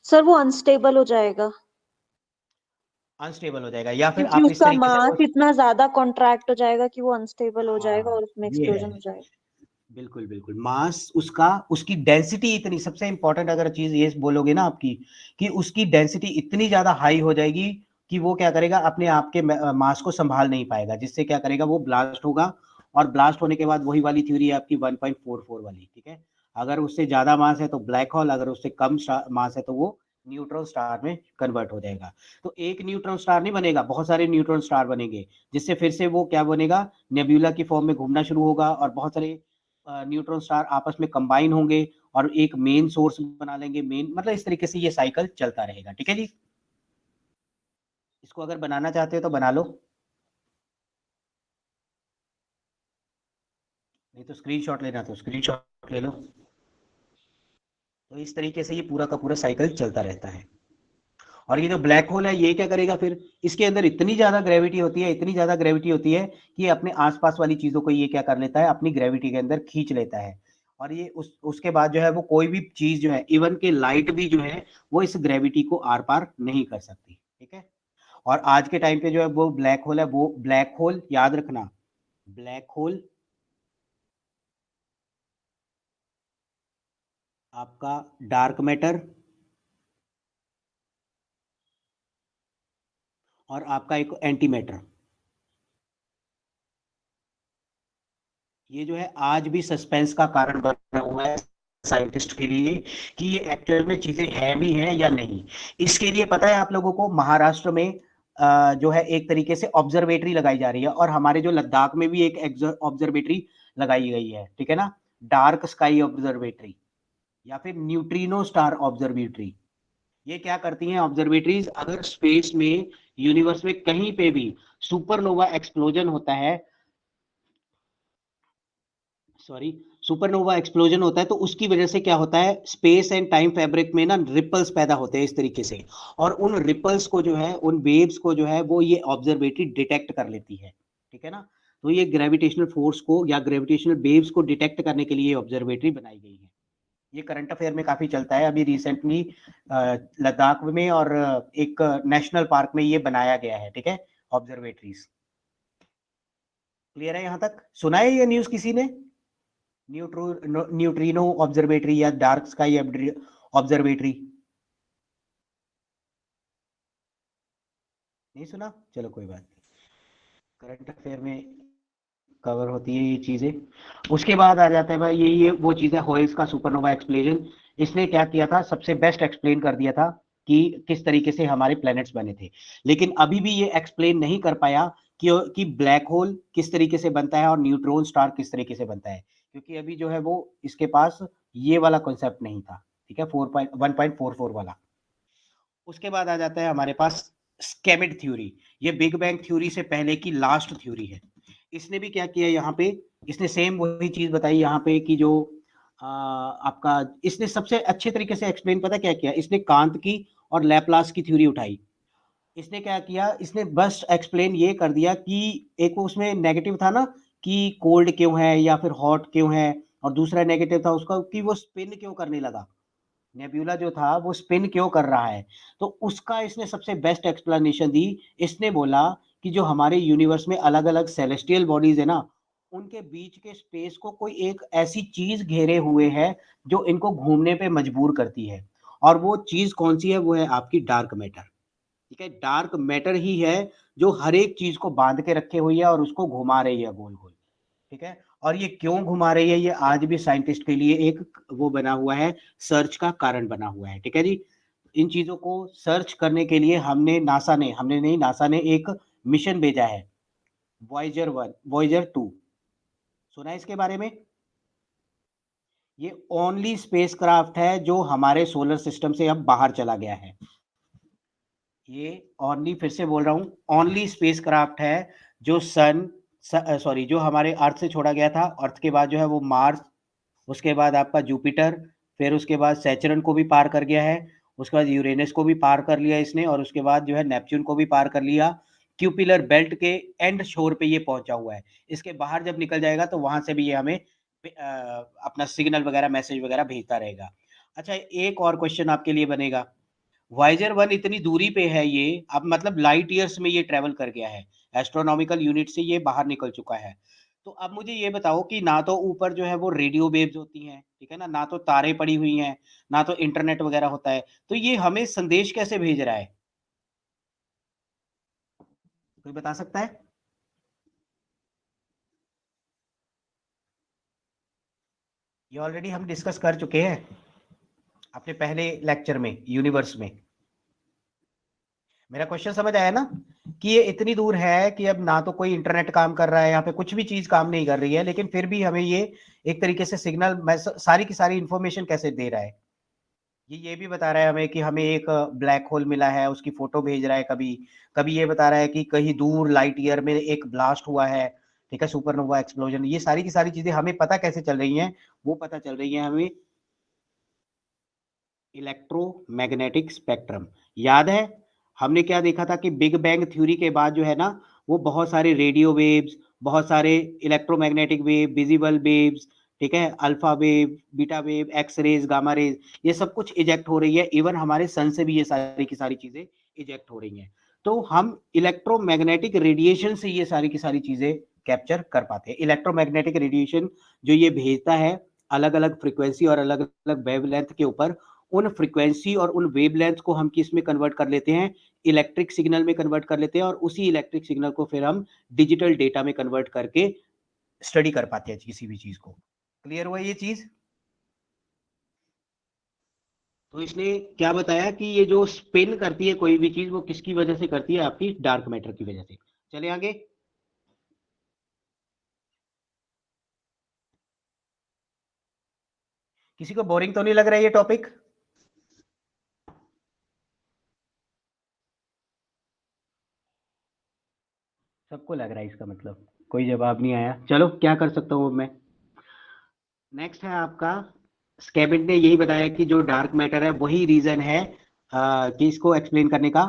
B: सर वो अनस्टेबल हो जाएगा
A: अनस्टेबल हो जाएगा, या फिर
B: क्योंकि
A: आप इस
B: उसका
A: तरीके से
B: मास इतना ज्यादा कॉन्ट्रैक्ट हो जाएगा कि वो अनस्टेबल हो जाएगा
A: हाँ,
B: और उसमें
A: ये है,
B: एक्सप्लोजन हो जाएगा।
A: बिल्कुल बिल्कुल, मास उसका, उसकी डेंसिटी इतनी, सबसे इंपॉर्टेंट अगर चीज ये बोलोगे ना आपकी, कि उसकी डेंसिटी इतनी ज्यादा हाई हो जाएगी कि वो क्या करेगा, अपने आप के मास को संभाल नहीं पाएगा, जिससे क्या करेगा, वो ब्लास्ट होगा, और ब्लास्ट होने के बाद वही वाली थ्योरी है आपकी 1.44 वाली। ठीक है, अगर उससे ज्यादा मास है तो ब्लैक होल, अगर उससे कम मास है तो वो न्यूट्रॉन स्टार में कन्वर्ट हो जाएगा। तो एक न्यूट्रॉन स्टार नहीं बनेगा, बहुत सारे न्यूट्रॉन स्टार बनेंगे, जिससे फिर से वो क्या बनेगा, नेब्यूला की फॉर्म में घूमना शुरू होगा, और बहुत सारे न्यूट्रॉन स्टार आपस में कंबाइन होंगे और एक मेन सोर्स बना लेंगे, मेन मतलब इस तरीके से ये साइकिल चलता रहेगा। ठीक है जी, इसको अगर बनाना चाहते हो तो बना लो, नहीं तो स्क्रीनशॉट लेना तो स्क्रीनशॉट ले लो। तो इस तरीके से ये पूरा का पूरा साइकिल चलता रहता है। और ये जो ब्लैक होल है ये क्या करेगा फिर, इसके अंदर इतनी ज्यादा ग्रेविटी होती है, इतनी ज्यादा ग्रेविटी होती है कि ये अपने आसपास वाली चीजों को ये क्या कर लेता है, अपनी ग्रेविटी के अंदर खींच लेता है, और ये उसके बाद जो है वो कोई भी चीज जो है, इवन के लाइट भी जो है वो इस ग्रेविटी को आर पार नहीं कर सकती। ठीक है, और आज के टाइम पे जो है वो ब्लैक होल है, वो ब्लैक होल याद रखना, ब्लैक होल आपका डार्क मैटर, और आपका एक एंटी मैटर, ये जो है आज भी सस्पेंस का कारण बना हुआ है साइंटिस्ट के लिए कि ये एक्चुअल में चीजें हैं भी हैं या नहीं। इसके लिए पता है आप लोगों को, महाराष्ट्र में जो है एक तरीके से ऑब्जर्वेटरी लगाई जा रही है, और हमारे जो लद्दाख में भी एक ऑब्जर्वेटरी लगाई गई है। ठीक है ना, डार्क स्काई ऑब्जर्वेटरी या फिर न्यूट्रिनो स्टार ऑब्जर्वेटरी, ये क्या करती हैं ऑब्जर्वेटरीज, अगर स्पेस में यूनिवर्स में कहीं पे भी सुपरनोवा एक्सप्लोजन होता है, सॉरी, सुपरनोवा एक्सप्लोजन होता है, तो उसकी वजह से क्या होता है, स्पेस एंड टाइम फैब्रिक में ना रिपल्स पैदा होते हैं इस तरीके से, और उन रिपल्स को जो है, उन वेव्स को जो है वो ये ऑब्जर्वेटरी डिटेक्ट कर लेती है, ठीक है ना। तो ये ग्रेविटेशनल फोर्स को या ग्रेविटेशनल वेव्स को डिटेक्ट करने के लिए ऑब्जर्वेटरी बनाई गई है। ये करंट अफेयर में काफी चलता है, अभी रिसेंटली लद्दाख में और एक नेशनल पार्क में ये बनाया गया है, ठीक है, ऑब्जर्वेटरीज। क्लियर है यहां तक? सुना है ये न्यूज किसी ने? न्यूट्रिनो ऑब्जर्वेटरी या डार्क स्काई ऑब्जर्वेटरी, नहीं सुना? चलो कोई बात नहीं, करंट अफेयर में कवर होती है ये चीजें। उसके बाद आ जाता है भाई ये वो चीज है, होयल्स का सुपरनोवा एक्सप्लोजन। इसने क्या किया था, सबसे बेस्ट एक्सप्लेन कर दिया था कि किस तरीके से हमारे प्लैनेट्स बने थे। लेकिन अभी भी ये एक्सप्लेन नहीं कर पाया कि ब्लैक होल किस तरीके से बनता है और न्यूट्रॉन स्टार किस तरीके से बनता है, क्योंकि अभी जो है वो इसके पास ये वाला कॉन्सेप्ट नहीं था, ठीक है, 1.44 वाला। उसके बाद आ जाता है हमारे पास स्केमिड थ्योरी। ये बिग बैंग थ्योरी से पहले की लास्ट थ्योरी है। इसने भी क्या किया यहाँ पे, इसने सेम वही चीज बताई यहाँ पे कि जो आपका, इसने सबसे अच्छे तरीके से एक्सप्लेन पता क्या किया, इसने कांत की और लैपलास की थ्योरी उठाई। इसने क्या किया, इसने बस एक्सप्लेन ये कर दिया कि एक उसमें नेगेटिव था ना कि कोल्ड क्यों है या फिर हॉट क्यों है, और दूसरा नेगेटिव था उसका कि वो स्पिन क्यों करने लगा, नेब्यूला जो था वो स्पिन क्यों कर रहा है। तो उसका इसने सबसे बेस्ट एक्सप्लेनेशन दी। इसने बोला कि जो हमारे यूनिवर्स में अलग अलग सेलेस्टियल बॉडीज है ना, उनके बीच के स्पेस को कोई एक ऐसी चीज घेरे हुए है जो इनको घूमने पे मजबूर करती है, और वो चीज कौन सी है, वो है आपकी डार्क मैटर, ठीक है। डार्क मैटर ही है जो हर एक चीज को बांध के रखे हुई है और उसको घुमा रही है गोल गोल, ठीक है। और ये क्यों घुमा रही है, ये आज भी साइंटिस्ट के लिए एक वो बना हुआ है, सर्च का कारण बना हुआ है, ठीक है जी। इन चीजों को सर्च करने के लिए हमने नहीं, नासा ने एक मिशन भेजा है, वॉयजर 1, वॉयजर 2, सुना है इसके बारे में? ये ओनली स्पेसक्राफ्ट है जो हमारे सोलर सिस्टम से अब बाहर चला गया है। ये ओनली, फिर से बोल रहा हूं, ओनली स्पेसक्राफ्ट है जो सॉरी, जो हमारे अर्थ से छोड़ा गया था। अर्थ के बाद जो है वो मार्स, उसके बाद आपका जुपिटर, फिर उसके बाद सैचरन को भी पार कर गया है, उसके बाद यूरेनस को भी पार कर लिया इसने, और उसके बाद जो है नेपच्यून को भी पार कर लिया। क्यूपिलर बेल्ट के एंड शोर पे ये पहुंचा हुआ है। इसके बाहर जब निकल जाएगा तो वहां से भी ये हमें अपना सिग्नल वगैरह, मैसेज वगैरह भेजता रहेगा। अच्छा, एक और क्वेश्चन आपके लिए बनेगा, वॉयजर 1 इतनी दूरी पे है ये, अब मतलब लाइट ईयर्स में ये ट्रेवल कर गया है, एस्ट्रोनॉमिकल यूनिट से ये बाहर निकल चुका है। तो अब मुझे ये बताओ कि ना तो ऊपर जो है वो रेडियो वेव्स होती हैं, ठीक है ना तो तारे पड़ी हुई हैं, ना तो इंटरनेट वगैरह होता है, तो ये हमें संदेश कैसे भेज रहा है? कोई बता सकता है? ये ऑलरेडी हम डिस्कस कर चुके हैं अपने पहले लेक्चर में, यूनिवर्स में। मेरा क्वेश्चन समझ आया ना, कि ये इतनी दूर है कि अब ना तो कोई इंटरनेट काम कर रहा है, यहाँ पे कुछ भी चीज काम नहीं कर रही है, लेकिन फिर भी हमें ये एक तरीके से सिग्नल, सारी की सारी इंफॉर्मेशन कैसे दे रहा है। ये भी बता रहा है हमें कि हमें एक ब्लैक होल मिला है, उसकी फोटो भेज रहा है, कभी कभी ये बता रहा है कि कहीं दूर लाइट ईयर में एक ब्लास्ट हुआ है, ठीक है, सुपरनोवा एक्सप्लोजन। ये सारी की सारी चीजें हमें पता कैसे चल रही हैं, वो पता चल रही है हमें इलेक्ट्रोमैग्नेटिक स्पेक्ट्रम। याद है हमने क्या देखा था कि बिग बैंग थ्योरी के बाद जो है ना, वो बहुत सारे रेडियो वेव्स, बहुत सारे इलेक्ट्रोमैग्नेटिक वेव, विजिबल वेव्स, ठीक है, alpha wave, beta wave, X rays, gamma rays, ये सब कुछ इजेक्ट हो रही है। इवन हमारे सन से भी ये सारी की सारी चीजें इजेक्ट हो रही हैं। तो हम इलेक्ट्रोमैग्नेटिक रेडिएशन से ये सारी की सारी चीजें कैप्चर कर पाते हैं। इलेक्ट्रोमैग्नेटिक रेडिएशन जो ये भेजता है अलग अलग फ्रीक्वेंसी और अलग अलग वेवलेंथ के ऊपर, उन फ्रीक्वेंसी और उन वेवलेंथ को हम किस में कन्वर्ट कर लेते हैं, इलेक्ट्रिक सिग्नल में कन्वर्ट कर लेते हैं, और उसी इलेक्ट्रिक सिग्नल को फिर हम डिजिटल डेटा में कन्वर्ट करके स्टडी कर पाते हैं किसी भी चीज को। क्लियर हुआ ये चीज? तो इसने क्या बताया कि ये जो स्पिन करती है कोई भी चीज, वो किसकी वजह से करती है, आपकी डार्क मैटर की वजह से। चले आगे। किसी को बोरिंग तो नहीं लग रहा है ये टॉपिक? सबको लग रहा है इसका मतलब, कोई जवाब नहीं आया। चलो क्या कर सकता हूँ अब मैं। नेक्स्ट है आपका, स्कैबिड ने यही बताया कि जो डार्क मैटर है वही रीजन है कि इसको एक्सप्लेन करने का।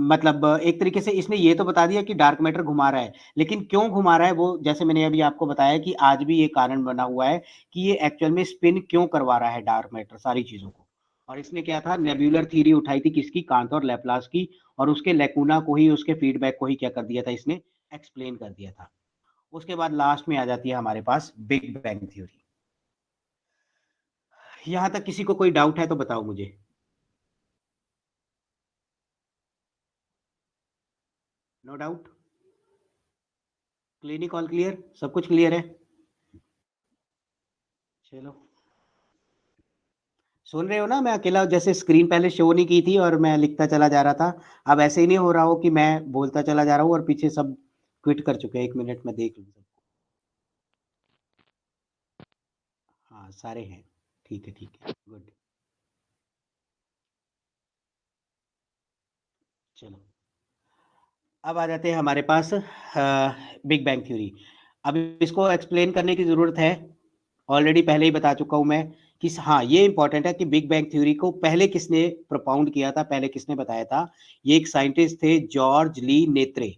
A: मतलब एक तरीके से इसने ये तो बता दिया कि डार्क मैटर घुमा रहा है, लेकिन क्यों घुमा रहा है वो जैसे मैंने अभी आपको बताया कि आज भी ये कारण बना हुआ है कि ये एक्चुअल में स्पिन क्यों करवा रहा है डार्क मैटर सारी चीजों को। और इसने क्या था, नेब्यूलर थ्योरी उठाई थी किसकी, कांत और लैपलास की, और उसके लेकुना को ही, उसके फीडबैक को ही क्या कर दिया था इसने, एक्सप्लेन कर दिया था। उसके बाद लास्ट में आ जाती है हमारे पास बिग बैंग थ्योरी। यहां तक किसी को कोई डाउट है तो बताओ मुझे। No doubt, clinic all clear, सब कुछ क्लियर है। चलो, सुन रहे हो ना, मैं अकेला जैसे स्क्रीन पहले शो नहीं की थी और मैं लिखता चला जा रहा था, अब ऐसे ही नहीं हो रहा हो कि मैं बोलता चला जा रहा हूँ और पीछे सब क्विट कर चुके हैं। 1 मिनट में देख लूँ सबको। हाँ सारे हैं, ठीक है ठीक है, गुड। चलो अब आ जाते हैं हमारे पास बिग बैंग थ्योरी। अब इसको एक्सप्लेन करने की ज़रूरत है, ऑलरेडी पहले ही बता चुका हूं मैं कि हाँ ये इंपॉर्टेंट है कि बिग बैंग थ्योरी को पहले किसने प्रोपाउंड किया था, पहले किसने बताया था। ये एक साइंटिस्ट थे, जॉर्ज ली नेत्रे।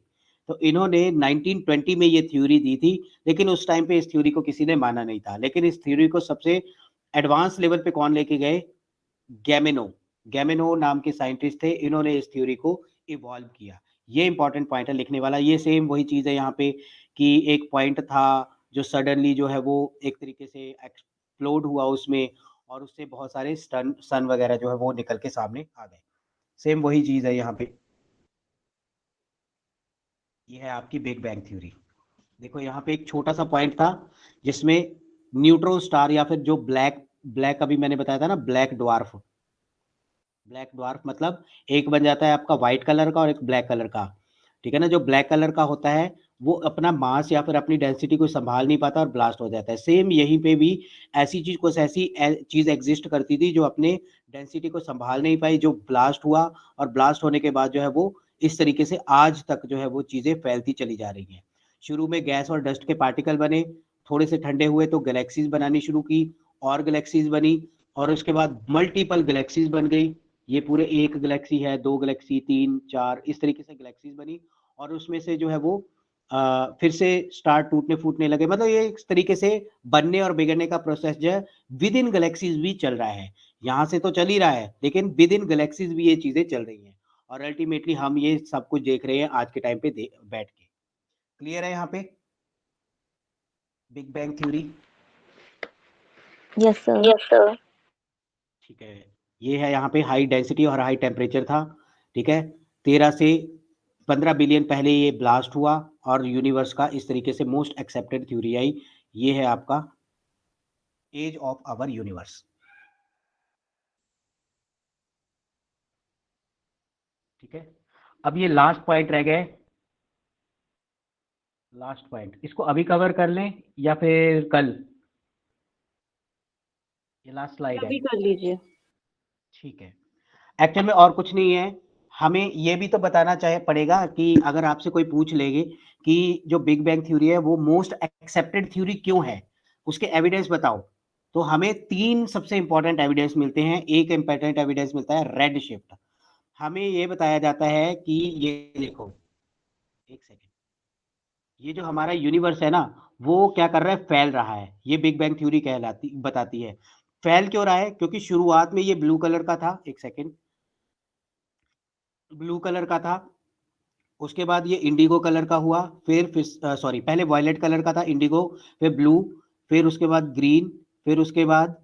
A: तो इन्होंने 1920 में ये थ्योरी दी थी, लेकिन उस टाइम पे इस थ्योरी को किसी ने माना नहीं था। लेकिन इस थ्योरी को सबसे एडवांस लेवल पे कौन लेके गए, गैमेनो। गैमेनो नाम के साइंटिस्ट थे, इन्होंने इस थ्योरी को इवॉल्व किया। ये इंपॉर्टेंट पॉइंट है लिखने वाला। ये सेम वही चीज है यहाँ पे कि एक पॉइंट था जो सडनली जो है वो एक तरीके से एक्सप्लोड हुआ उसमें, और उससे बहुत सारे सन वगैरह जो है वो निकल के सामने आ गए। सेम वही चीज है यहाँ पे। ये है आपकी बिग बैंग थ्योरी। देखो यहाँ पे एक छोटा सा पॉइंट था जिसमें न्यूट्रॉन स्टार या फिर जो ब्लैक ब्लैक अभी मैंने बताया था ना, ब्लैक ड्वार्फ। ब्लैक ड्वार्फ मतलब एक बन जाता है आपका व्हाइट कलर का और एक ब्लैक कलर का। ठीक है ना, जो ब्लैक कलर का होता है वो अपना मास या फिर अपनी डेंसिटी को संभाल नहीं पाता और ब्लास्ट हो जाता है। सेम यहीं पे भी ऐसी चीज, कुछ ऐसी चीज एग्जिस्ट करती थी जो अपने डेंसिटी को संभाल नहीं पाई, जो ब्लास्ट हुआ, और ब्लास्ट होने के बाद जो है वो इस तरीके से आज तक जो है वो चीजें फैलती चली जा रही हैं। शुरू में गैस और डस्ट के पार्टिकल बने, थोड़े से ठंडे हुए तो गैलेक्सीज बनानी शुरू की, और गैलेक्सीज बनी, और उसके बाद मल्टीपल गैलेक्सीज बन गई। ये पूरे एक गैलेक्सी है, दो गैलेक्सी, तीन, चार, इस तरीके से गैलेक्सीज बनी। और उसमें से जो है वो फिर से स्टार टूटने फूटने लगे। मतलब ये एक तरीके से बनने और बिगड़ने का प्रोसेस जो है विद इन गैलेक्सीज भी चल रहा है। यहाँ से तो चल ही रहा है, लेकिन विद इन गैलेक्सीज भी ये चीजें चल रही हैं, और अल्टीमेटली हम ये सब कुछ देख रहे हैं आज के टाइम पे बैठ के। क्लियर है यहाँ पे big bang theory?
C: Yes, sir.
D: Yes, sir.
A: ठीक है, ये है यहाँ पे हाई डेंसिटी और हाई टेम्परेचर था। ठीक है, 13 से 15 बिलियन पहले ये ब्लास्ट हुआ और यूनिवर्स का इस तरीके से मोस्ट एक्सेप्टेड थ्योरी आई। ये है आपका एज ऑफ आवर यूनिवर्स। ठीक है, अब ये लास्ट पॉइंट रह गए। लास्ट पॉइंट, इसको अभी कवर कर लें या फिर कल? ये लास्ट स्लाइड है।
B: अभी कर लीजिए।
A: ठीक है, एक्चुअल में और कुछ नहीं है, हमें ये भी तो बताना चाहे पड़ेगा कि अगर आपसे कोई पूछ लेंगे कि जो बिग बैंग थ्योरी है वो मोस्ट एक्सेप्टेड थ्योरी क्यों है, उसके एविडेंस बताओ, तो हमें तीन सबसे इंपॉर्टेंट एविडेंस मिलते हैं। एक इंपॉर्टेंट एविडेंस मिलता है रेड शिफ्ट। हमें ये बताया जाता है कि ये देखो, एक सेकेंड, ये जो हमारा यूनिवर्स है ना, वो क्या कर रहा है, फैल रहा है। ये बिग बैंग थ्योरी कहलाती बताती है। फैल क्यों रहा है, क्योंकि शुरुआत में ये ब्लू कलर का था, एक सेकेंड, ब्लू कलर का था, उसके बाद ये इंडिगो कलर का हुआ, फिर सॉरी पहले वॉयलेट कलर का था, इंडिगो, फिर ब्लू, फिर उसके बाद ग्रीन, फिर उसके बाद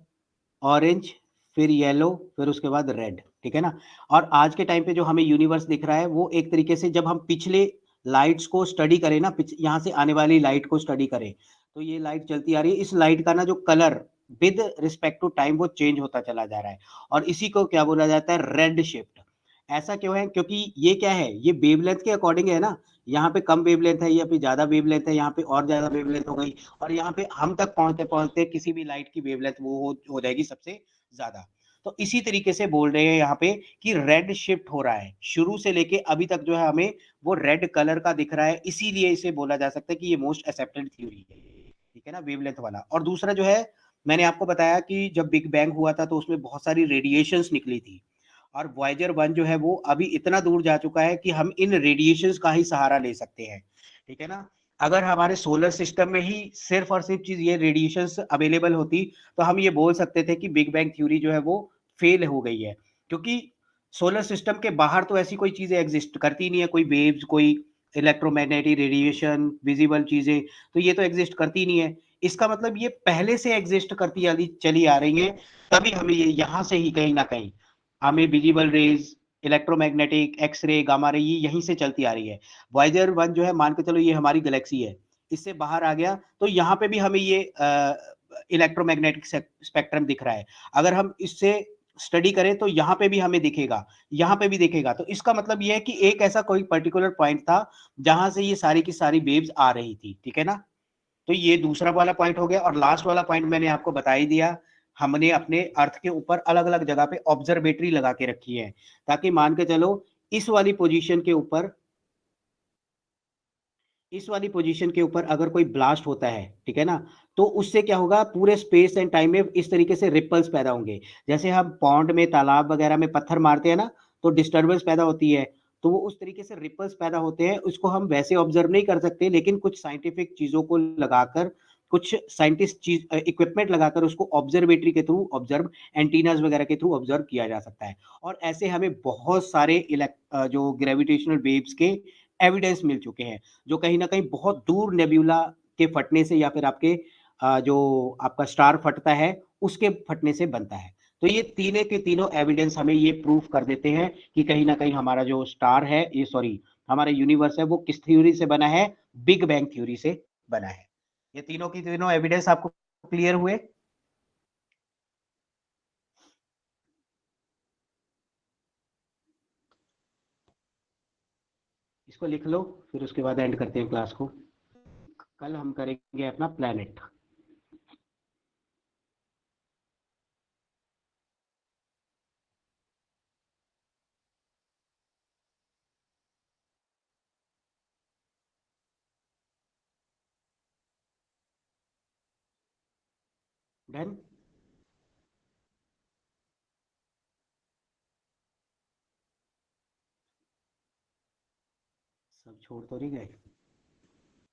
A: ऑरेंज, फिर येलो, फिर उसके बाद रेड। ठीक है ना, और आज के टाइम पे जो हमें यूनिवर्स दिख रहा है वो एक तरीके से जब हम पिछले लाइट्स को स्टडी करें ना, यहाँ से आने वाली लाइट को स्टडी करें, तो ये लाइट चलती आ रही है, इस लाइट का ना जो colour with respect to time वो चेंज होता चला जा रहा है, और इसी को क्या बोला जाता है, रेड शिफ्ट। ऐसा क्यों है, क्योंकि ये क्या है, ये वेवलेंथ के अकॉर्डिंग है ना, यहाँ पे कम वेवलेंथ है, यहाँ पे ज्यादा वेवलेंथ है, यहाँ पे और ज्यादा वेवलेंथ हो गई, और यहाँ पे हम तक पहुंचते पहुंचते किसी भी लाइट की वेवलेंथ वो हो जाएगी सबसे ज्यादा। तो इसी तरीके से बोल रहे हैं यहाँ पे कि रेड शिफ्ट हो रहा है, शुरू से लेके अभी तक जो है हमें वो रेड कलर का दिख रहा है, इसीलिए इसे बोला जा सकता है कि ये मोस्ट एक्सेप्टेड थ्योरी है, ठीक है ना, वेवलेंथ वाला। और दूसरा जो है, मैंने आपको बताया कि जब बिग बैंग हुआ था तो उसमें बहुत सारी रेडिएशंस निकली थी, और वॉयेजर 1 जो है वो अभी इतना दूर जा चुका है कि हम इन रेडिएशंस का ही सहारा ले सकते हैं, ठीक है ना। अगर हमारे सोलर सिस्टम में ही सिर्फ और सिर्फ चीज ये रेडिएशंस अवेलेबल होती तो हम ये बोल सकते थे कि बिग बैंग थ्योरी जो है वो फेल हो गई है, क्योंकि सोलर सिस्टम के बाहर तो ऐसी कोई चीजें एग्जिस्ट करती नहीं है, कोई वेव्स, कोई इलेक्ट्रोमैग्नेटिक रेडिएशन, विजिबल चीजें, तो ये तो एग्जिस्ट करती नहीं है। इसका मतलब ये पहले से एग्जिस्ट करती चली आ रही है, तभी हमें ये यहाँ से ही कहीं ना कहीं हमें visible rays, electromagnetic, X-ray, gamma ray, ये यहीं से चलती आ रही है। वॉयेजर 1 जो है, मान के चलो ये हमारी गैलेक्सी है, इससे बाहर आ गया तो यहाँ पे भी हमें ये इलेक्ट्रोमैग्नेटिक स्पेक्ट्रम दिख रहा है। अगर हम इससे स्टडी करें तो यहाँ पे भी हमें दिखेगा, यहाँ पे भी दिखेगा। तो इसका मतलब ये है कि एक ऐसा कोई पर्टिकुलर पॉइंट था जहां से ये सारी की सारी वेव्स आ रही थी, ठीक है ना। तो ये दूसरा वाला पॉइंट हो गया। और लास्ट वाला पॉइंट मैंने आपको बता ही दिया, हमने अपने अर्थ के ऊपर अलग अलग जगह पे ऑब्जर्वेटरी लगा के रखी है, ताकि मान के चलो इस वाली पोजीशन के ऊपर, इस वाली पोजीशन के ऊपर अगर कोई ब्लास्ट होता है, ठीक है ना, तो उससे क्या होगा, पूरे स्पेस एंड टाइम में इस तरीके से रिपल्स पैदा होंगे। जैसे हम पॉन्ड में, तालाब वगैरह में पत्थर मारते हैं ना, तो डिस्टर्बेंस पैदा होती है, तो वो उस तरीके से रिपल्स पैदा होते हैं। उसको हम वैसे ऑब्जर्व नहीं कर सकते, लेकिन कुछ साइंटिफिक चीजों को लगाकर, कुछ साइंटिस्ट चीज इक्विपमेंट लगाकर उसको ऑब्जर्वेटरी के थ्रू ऑब्जर्व, एंटीनास वगैरह के थ्रू ऑब्जर्व किया जा सकता है। और ऐसे हमें बहुत सारे जो ग्रेविटेशनल वेव्स के एविडेंस मिल चुके हैं, जो कहीं ना कहीं बहुत दूर नेब्यूला के फटने से, या फिर आपके जो आपका स्टार फटता है उसके फटने से बनता है। तो ये तीनों के तीनों एविडेंस हमें ये प्रूफ कर देते हैं कि कहीं ना कहीं हमारा जो स्टार है, ये सॉरी हमारा यूनिवर्स है, वो किस थ्योरी से बना है, बिग बैंग थ्योरी से बना है। ये तीनों की तीनों एविडेंस आपको क्लियर हुए? इसको लिख लो, फिर उसके बाद एंड करते हैं क्लास को। कल हम करेंगे अपना प्लैनेट। डन? सब छोड़ तो नहीं गए?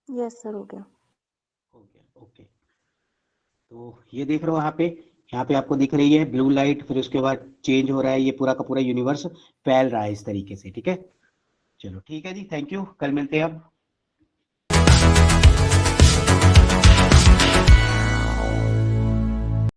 C: यस सर, हो गया।
A: हो गया, ओके। तो ये देख रहे हो यहाँ पे आपको दिख रही है ब्लू लाइट, फिर उसके बाद चेंज हो रहा है, ये पूरा का पूरा यूनिवर्स फैल रहा है इस तरीके से, ठीक है। चलो ठीक है जी, थैंक यू, कल मिलते हैं अब।